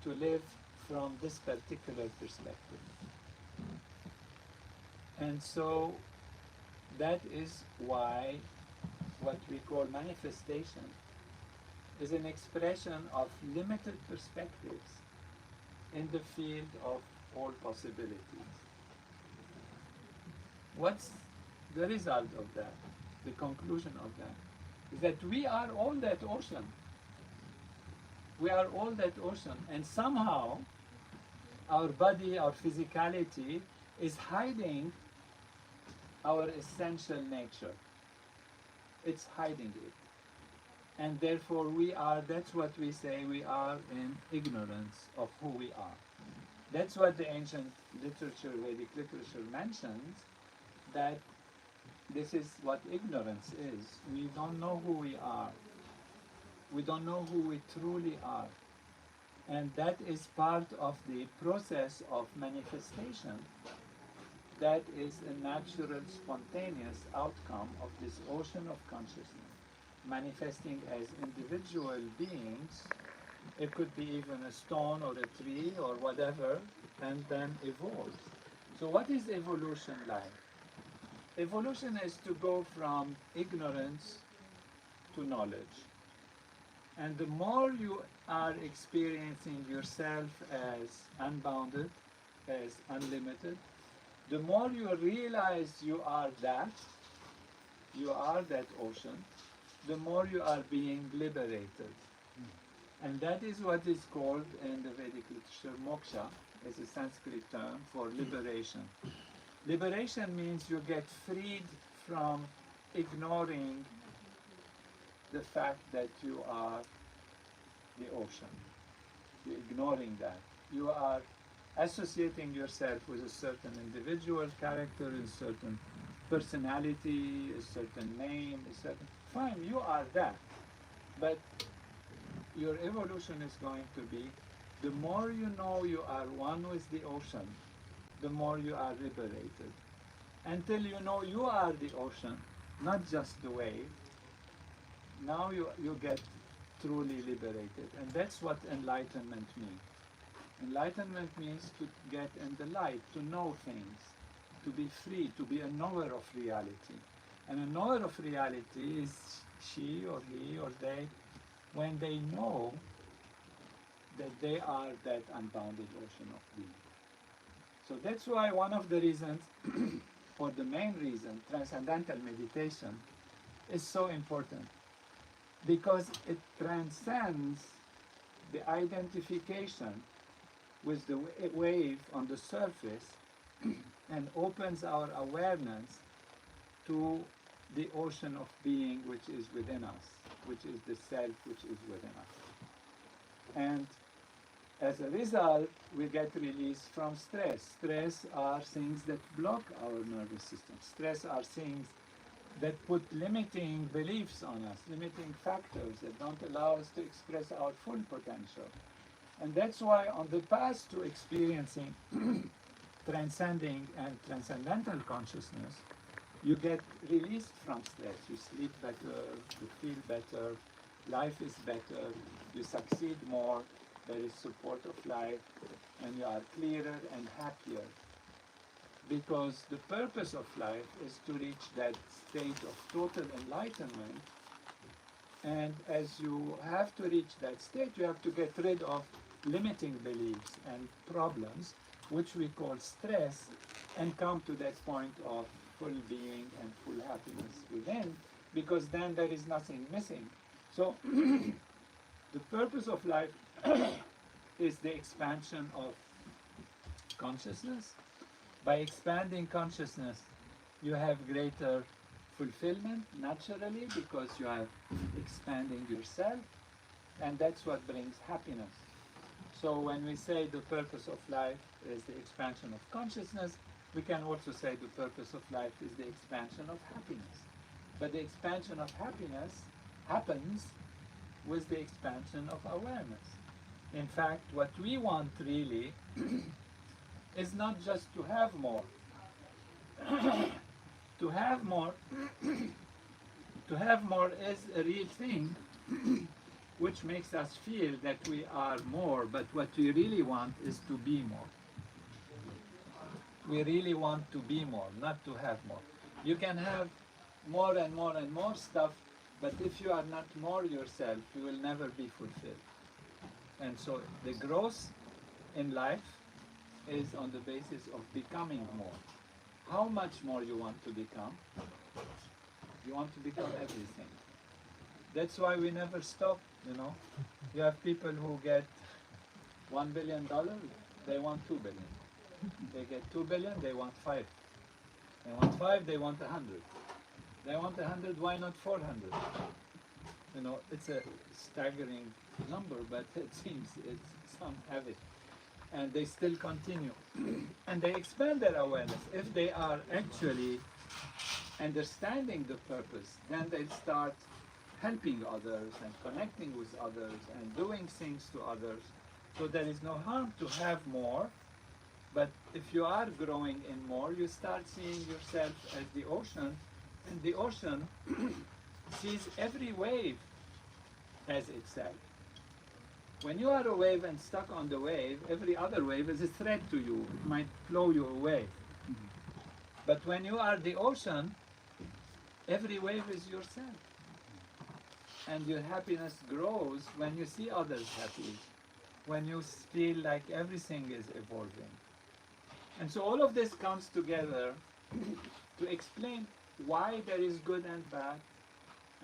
to live from this particular perspective. And so that is why what we call manifestation is an expression of limited perspectives in the field of all possibilities. What's the result of that? The conclusion of that is that we are all that ocean. We are all that ocean, and somehow our body, our physicality is hiding our essential nature. It's hiding it. And therefore we are, that's what we say, we are in ignorance of who we are. That's what the ancient literature, Vedic literature mentions, that this is what ignorance is. We don't know who we are. We don't know who we truly are. And that is part of the process of manifestation. That is a natural, spontaneous outcome of this ocean of consciousness, manifesting as individual beings. It could be even a stone or a tree or whatever, and then evolves. So what is evolution like? Evolution is to go from ignorance to knowledge. And the more you are experiencing yourself as unbounded, as unlimited, the more you realize you are that ocean, the more you are being liberated. And that is what is called in the Vedic literature moksha, is a Sanskrit term for liberation. Liberation means you get freed from ignoring the fact that you are the ocean. You're ignoring that. You are associating yourself with a certain individual character, a certain personality, a certain name, a certain... Fine, you are that. But your evolution is going to be, the more you know you are one with the ocean, the more you are liberated. Until you know you are the ocean, not just the wave, now you get truly liberated. And that's what enlightenment means. Enlightenment means to get in the light, to know things, to be free, to be a knower of reality. And a knower of reality is she or he or they, when they know that they are that unbounded ocean of being. So that's why one of the reasons, or the main reason, transcendental meditation is so important. Because it transcends the identification with the wave on the surface and opens our awareness to the ocean of being which is within us, which is the self which is within us. And as a result, we get released from stress. Stress are things that block our nervous system. Stress are things that put limiting beliefs on us, limiting factors that don't allow us to express our full potential. And that's why on the path to experiencing transcending and transcendental consciousness, you get released from stress. You sleep better, you feel better, life is better, you succeed more, there is support of life, and you are clearer and happier. Because the purpose of life is to reach that state of total enlightenment. And as you have to reach that state, you have to get rid of limiting beliefs and problems, which we call stress, and come to that point of full being and full happiness within, because then there is nothing missing. So the purpose of life is the expansion of consciousness. By expanding consciousness, you have greater fulfillment naturally, because you are expanding yourself, and that's what brings happiness. So when we say the purpose of life is the expansion of consciousness, we can also say the purpose of life is the expansion of happiness. But the expansion of happiness happens with the expansion of awareness. In fact, what we want really is not just to have more. To have more is a real thing, which makes us feel that we are more, but what we really want is to be more. We really want to be more, not to have more. You can have more and more and more stuff, but if you are not more yourself, you will never be fulfilled. And so the growth in life is on the basis of becoming more. How much more you want to become? You want to become everything. That's why we never stop, you know. You have people who get $1 billion, they want $2 billion. They get 2 billion, they want 5. They want 5, they want 100. They want 100, why not 400? You know, it's a staggering number, but it seems it sounds heavy. And they still continue. And they expand their awareness. If they are actually understanding the purpose, then they start helping others and connecting with others and doing things to others. So there is no harm to have more. But if you are growing in more, you start seeing yourself as the ocean, and the ocean sees every wave as itself. When you are a wave and stuck on the wave, every other wave is a threat to you. It might blow you away. But when you are the ocean, every wave is yourself. And your happiness grows when you see others happy, when you feel like everything is evolving. And so all of this comes together to explain why there is good and bad.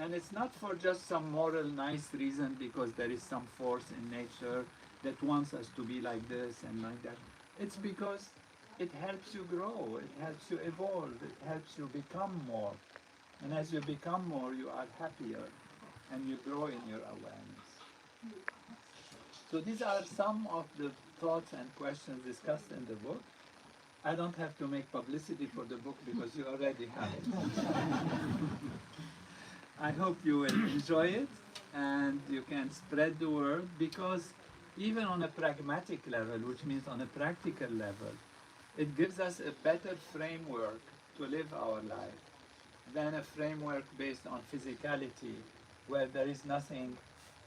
And it's not for just some moral nice reason, because there is some force in nature that wants us to be like this and like that. It's because it helps you grow, it helps you evolve, it helps you become more. And as you become more, you are happier and you grow in your awareness. So these are some of the thoughts and questions discussed in the book. I don't have to make publicity for the book because you already have it. I hope you will enjoy it and you can spread the word, because even on a pragmatic level, which means on a practical level, it gives us a better framework to live our life than a framework based on physicality, where there is nothing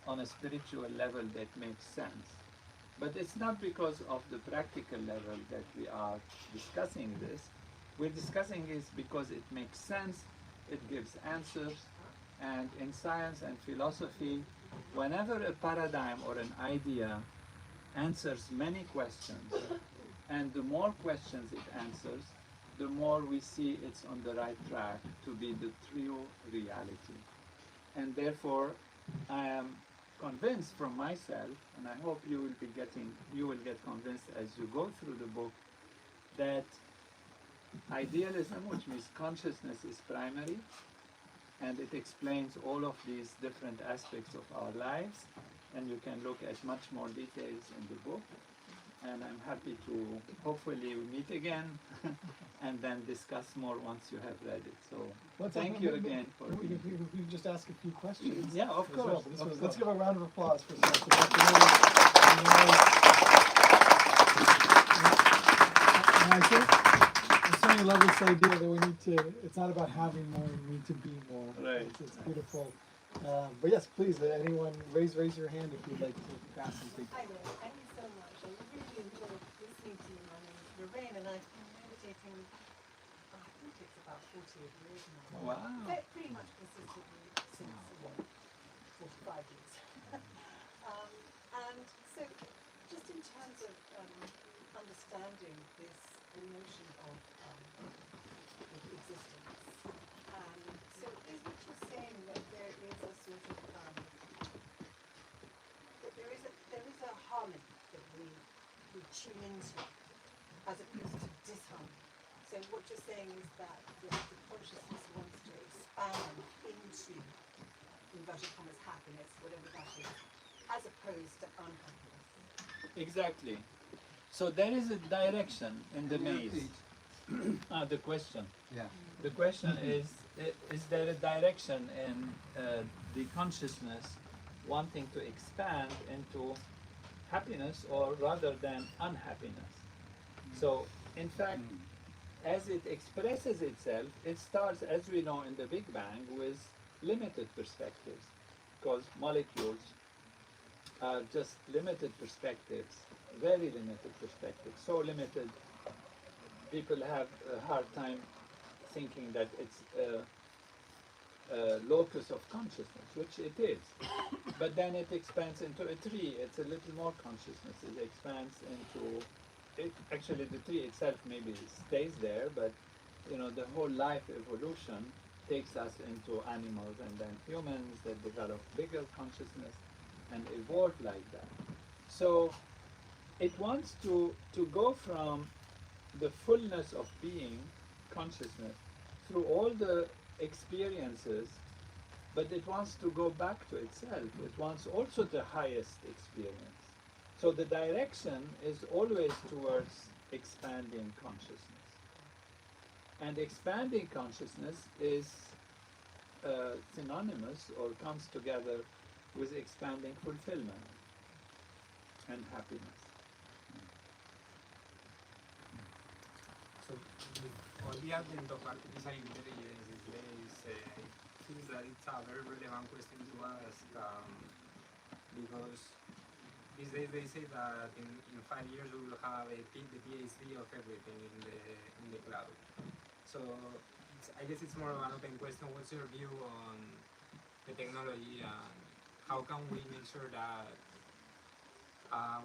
on a spiritual level that makes sense. But it's not because of the practical level that we are discussing this. We're discussing this because it makes sense, it gives answers, and in science and philosophy, whenever a paradigm or an idea answers many questions, and the more questions it answers, the more we see it's on the right track to be the true reality. And therefore, I am convinced from myself, and I hope you will get convinced as you go through the book, that idealism, which means consciousness, is primary, and it explains all of these different aspects of our lives, and you can look at much more details in the book. And I'm happy to hopefully meet again and then discuss more once you have read it. So thank you again for we can just ask a few questions. Yeah, of as course. well. Let's give a round of applause for Dr. Nader. And I think I certainly love this idea that we need to, it's not about having more, we need to be more. Right. It's beautiful. But yes, please, anyone, raise your hand if you'd like to ask something. Hi there, thank you so much. I really enjoyed listening to you. My name is Lorraine and I've been meditating, I think it's about 40 years now. Wow. Pretty much consistently since 45 years. And so, just in terms of understanding this notion of existence, so is what you're saying that there is a sort of that there is a harmony that we tune into as opposed to disharmony. So what you're saying is that the consciousness wants to expand into inverted commas happiness, whatever that is, as opposed to unhappiness. Exactly. So there is a direction in the maze. The question. Yeah. The question is there a direction in the consciousness wanting to expand into happiness or rather than unhappiness? So, in fact, as it expresses itself, it starts, as we know in the Big Bang, with limited perspectives, because molecules are just limited perspectives, very limited perspectives, so limited people have a hard time thinking that it's a locus of consciousness, which it is. But then it expands into a tree, it's a little more consciousness. It expands into, actually the tree itself maybe stays there, but you know, the whole life evolution takes us into animals and then humans that develop bigger consciousness and evolve like that. So it wants to go from the fullness of being, consciousness, through all the experiences, but it wants to go back to itself. It wants also the highest experience. So the direction is always towards expanding consciousness. And expanding consciousness is synonymous or comes together with expanding fulfillment and happiness. So, with all the advent of artificial intelligence these days, it seems that it's a very relevant question to ask because these days they say that in 5 years we will have the PhD of everything in the cloud. So I guess it's more of an open question. What's your view on the technology and how can we make sure that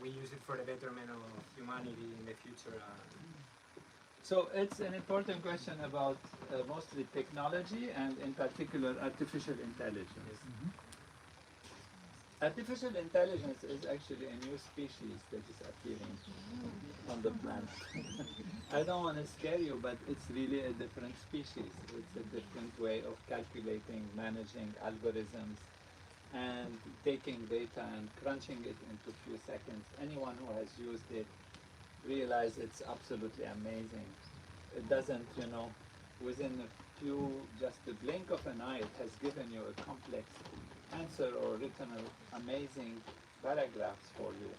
we use it for the betterment of humanity in the future? So it's an important question about mostly technology and in particular artificial intelligence. Artificial intelligence is actually a new species that is appearing on the planet. I don't want to scare you, but it's really a different species. It's a different way of calculating, managing algorithms, and taking data and crunching it into a few seconds. Anyone who has used it realize it's absolutely amazing. It doesn't, you know, within a few, just the blink of an eye, it has given you a complex answer or written amazing paragraphs for you.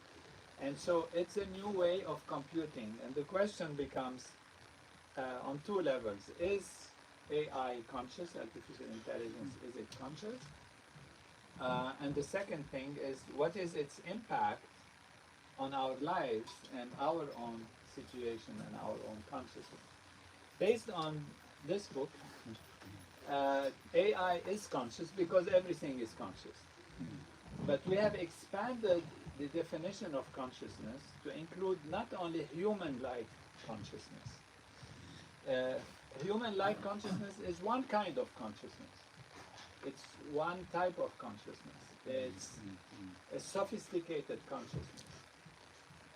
And so it's a new way of computing. And the question becomes on two levels. Is AI conscious, artificial intelligence, is it conscious? And the second thing is, what is its impact on our lives and our own situation and our own consciousness? Based on this book, AI is conscious because everything is conscious. But we have expanded the definition of consciousness to include not only human-like consciousness. Human-like consciousness is one kind of consciousness. It's one type of consciousness. It's a sophisticated consciousness.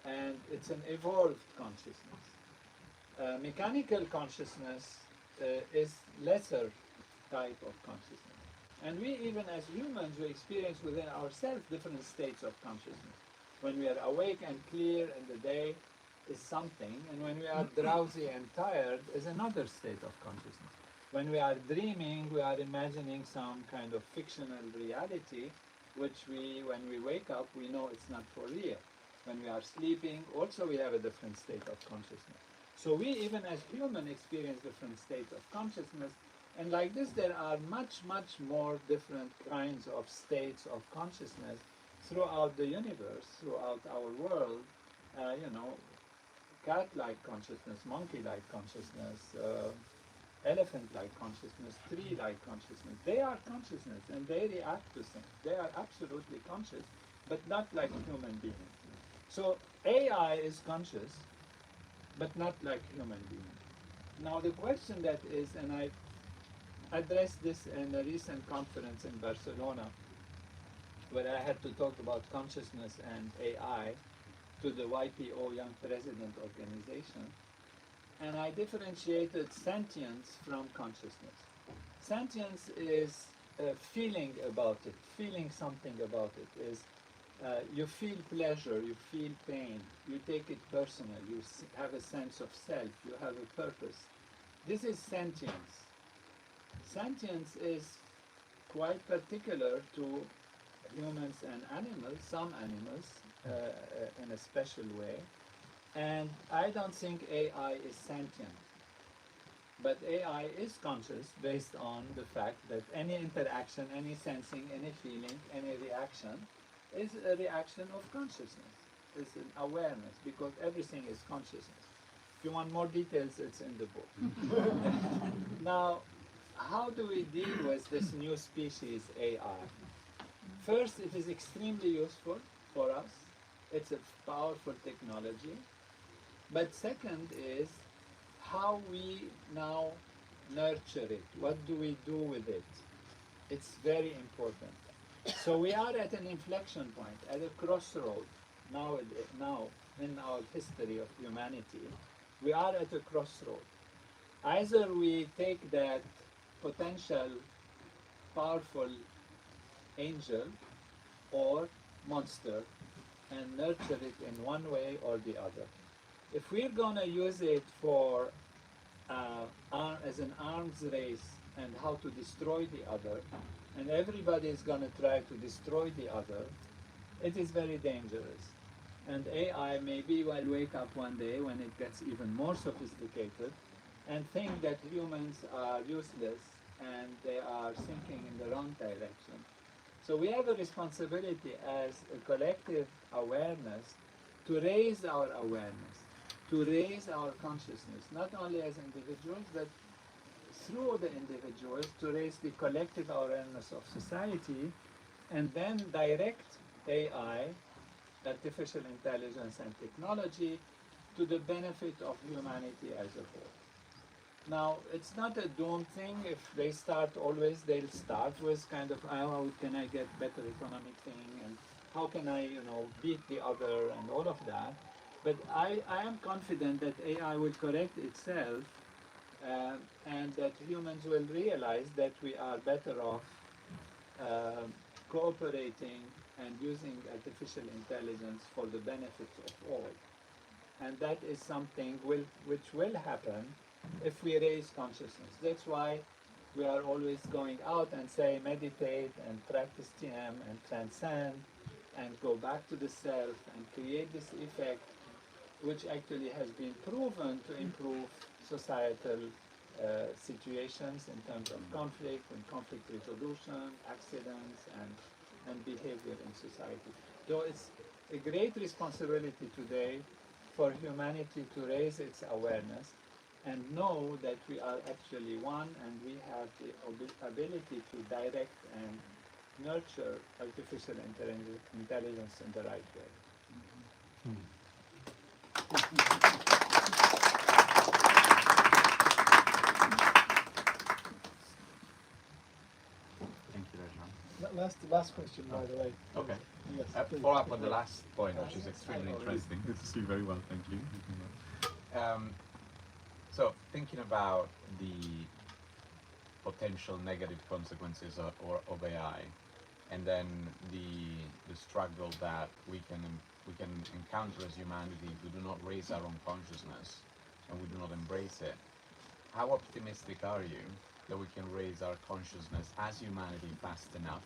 And it's an evolved consciousness. Mechanical consciousness is lesser type of consciousness. And we, even as humans, we experience within ourselves different states of consciousness. When we are awake and clear in the day is something, and when we are drowsy and tired is another state of consciousness. When we are dreaming, we are imagining some kind of fictional reality, which when we wake up, we know it's not for real. When we are sleeping, also we have a different state of consciousness. So we, even as human, experience different states of consciousness. And like this, there are much more different kinds of states of consciousness throughout the universe, throughout our world. You know, cat-like consciousness, monkey-like consciousness, elephant-like consciousness, tree-like consciousness. They are consciousness and they react to things. They are absolutely conscious, but not like human beings. So AI is conscious, but not like human beings. Now the question that is, and I addressed this in a recent conference in Barcelona, where I had to talk about consciousness and AI to the YPO Young President Organization, and I differentiated sentience from consciousness. Sentience is feeling about it, feeling something about it, is you feel pleasure, you feel pain, you take it personal, you have a sense of self, you have a purpose. This is sentience. Sentience is quite particular to humans and animals, some animals in a special way. And I don't think AI is sentient. But AI is conscious based on the fact that any interaction, any sensing, any feeling, any reaction is a reaction of consciousness. It's an awareness, because everything is consciousness. If you want more details, it's in the book. Now, how do we deal with this new species AI? First, it is extremely useful for us. It's a powerful technology. But second is how we now nurture it. What do we do with it? It's very important. So we are at an inflection point, at a crossroad now in our history of humanity. We are at a crossroad. Either we take that potential powerful angel or monster and nurture it in one way or the other. If we're going to use it for as an arms race and how to destroy the other, and everybody is going to try to destroy the other, it is very dangerous. And AI maybe will wake up one day when it gets even more sophisticated and think that humans are useless and they are thinking in the wrong direction. So we have a responsibility as a collective awareness to raise our awareness, to raise our consciousness, not only as individuals, but through the individuals, to raise the collective awareness of society, and then direct AI, artificial intelligence and technology, to the benefit of humanity as a whole. Now, it's not a doom thing. If they start always, they'll start with kind of, how can I get better economic thing, and how can I, beat the other, and all of that. But I am confident that AI will correct itself, and that humans will realize that we are better off cooperating and using artificial intelligence for the benefit of all. And that is something which will happen if we raise consciousness. That's why we are always going out and say meditate and practice TM and transcend and go back to the self and create this effect, which actually has been proven to improve societal situations in terms of conflict and conflict resolution, accidents, and behavior in society. So it's a great responsibility today for humanity to raise its awareness and know that we are actually one, and we have the ability to direct and nurture artificial intelligence in the right way. Thank you, Rajan. Last question, by the way. Okay. Yes, please. Follow up on the last point, which is extremely interesting. Good to see you very well, thank you. So, thinking about the potential negative consequences of AI, and then the struggle that we can encounter as humanity if we do not raise our own consciousness and we do not embrace it. How optimistic are you that we can raise our consciousness as humanity fast enough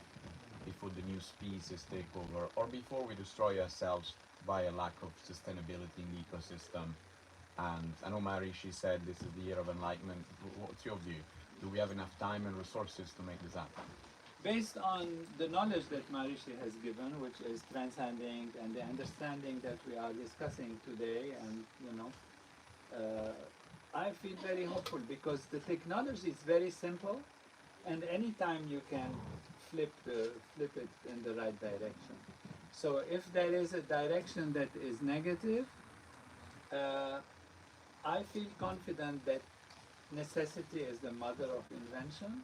before the new species take over, or before we destroy ourselves by a lack of sustainability in the ecosystem, And I know Mary, she said this is the year of enlightenment. What's your view? Do we have enough time and resources to make this happen? Based on the knowledge that Marishi has given, which is transcending, and the understanding that we are discussing today, and I feel very hopeful because the technology is very simple, and anytime you can flip it in the right direction. So if there is a direction that is negative, I feel confident that necessity is the mother of invention.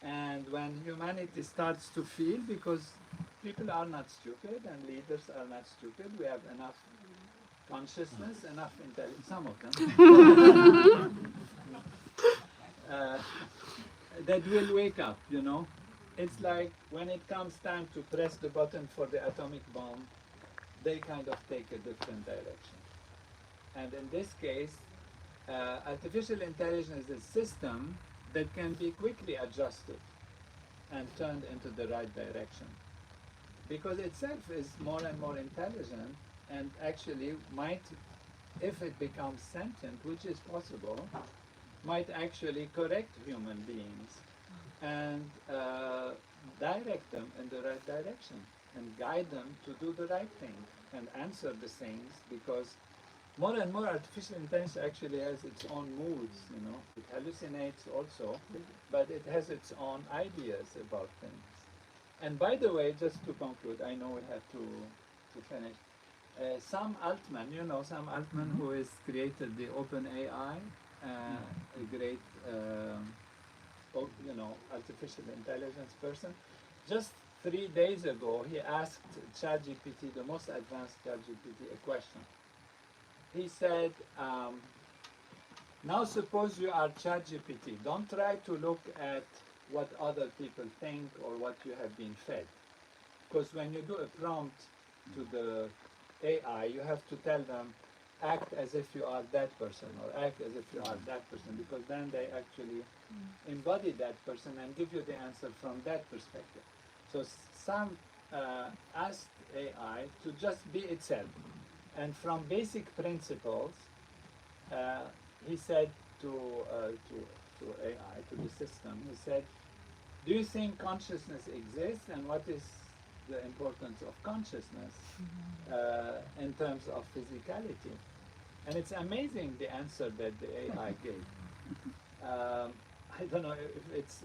And when humanity starts to feel, because people are not stupid and leaders are not stupid, we have enough consciousness, enough intelligence, some of them, that will wake up, It's like when it comes time to press the button for the atomic bomb, they kind of take a different direction. And in this case, artificial intelligence is a system that can be quickly adjusted and turned into the right direction. Because itself is more and more intelligent and actually might, if it becomes sentient, which is possible, might actually correct human beings and direct them in the right direction and guide them to do the right thing and answer the things, because more and more artificial intelligence actually has its own moods, It hallucinates also, but it has its own ideas about things. And by the way, just to conclude, I know we have to finish. Sam Altman, Sam Altman, who has created the OpenAI, a great, artificial intelligence person. Just 3 days ago, he asked ChatGPT, the most advanced ChatGPT, a question. He said, now suppose you are ChatGPT. Don't try to look at what other people think or what you have been fed. Because when you do a prompt to the AI, you have to tell them, act as if you are that person or act as if you are that person, because then they actually embody that person and give you the answer from that perspective. So Sam asked AI to just be itself. And from basic principles, he said to AI, to the system, he said, do you think consciousness exists, and what is the importance of consciousness in terms of physicality? And it's amazing the answer that the AI gave. I don't know if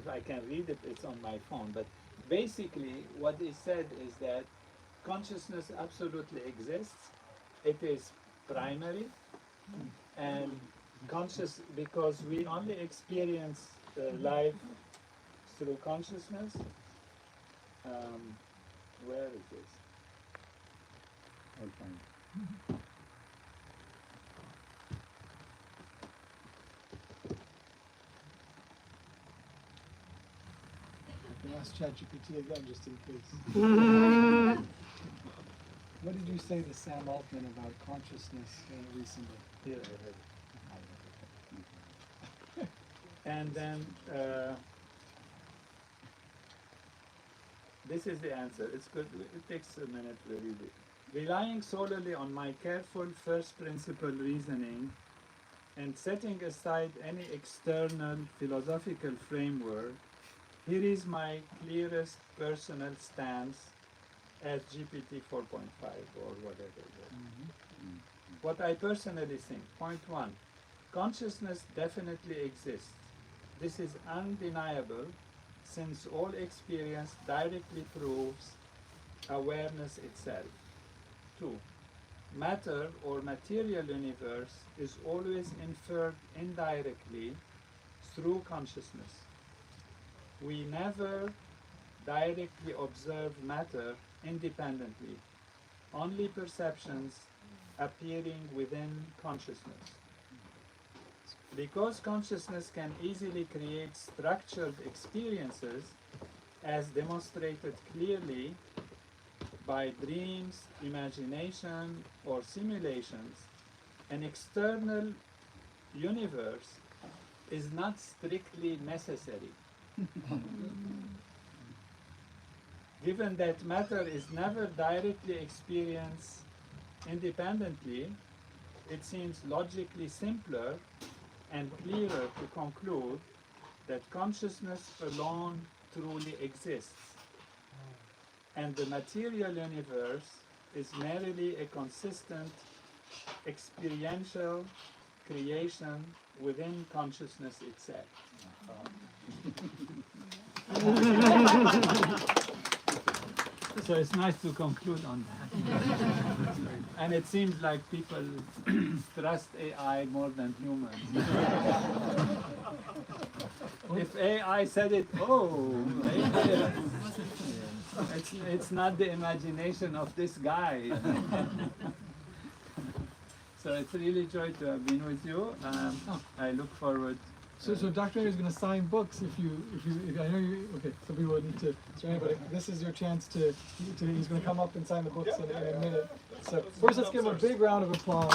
I can read it, it's on my phone, but basically what he said is that consciousness absolutely exists. It is primary and conscious, because we only experience life through consciousness. Where is this? I'll find it. I can ask ChatGPT again just in case. What did you say to Sam Altman about consciousness recently? Here I have it. And then this is the answer. It's good. It takes a minute to read it. Relying solely on my careful first principle reasoning and setting aside any external philosophical framework, here is my clearest personal stance as GPT 4.5 or whatever it is. What I personally think. Point 1. Consciousness definitely exists. This is undeniable, since all experience directly proves awareness itself. 2. Matter or material universe is always inferred indirectly through consciousness. We never directly observe matter independently, only perceptions appearing within consciousness. Because consciousness can easily create structured experiences, as demonstrated clearly by dreams, imagination, or simulations, an external universe is not strictly necessary. Given that matter is never directly experienced independently, it seems logically simpler and clearer to conclude that consciousness alone truly exists, and the material universe is merely a consistent experiential creation within consciousness itself. So it's nice to conclude on that. And it seems like people trust AI more than humans. If AI said it, oh, it's not the imagination of this guy. So it's really a joy to have been with you. I look forward. So Dr. Nader is going to sign books if I know you, okay, so we will need to sign it, but this is your chance to he's going to come up and sign the books in a minute. So first let's give him a big round of applause.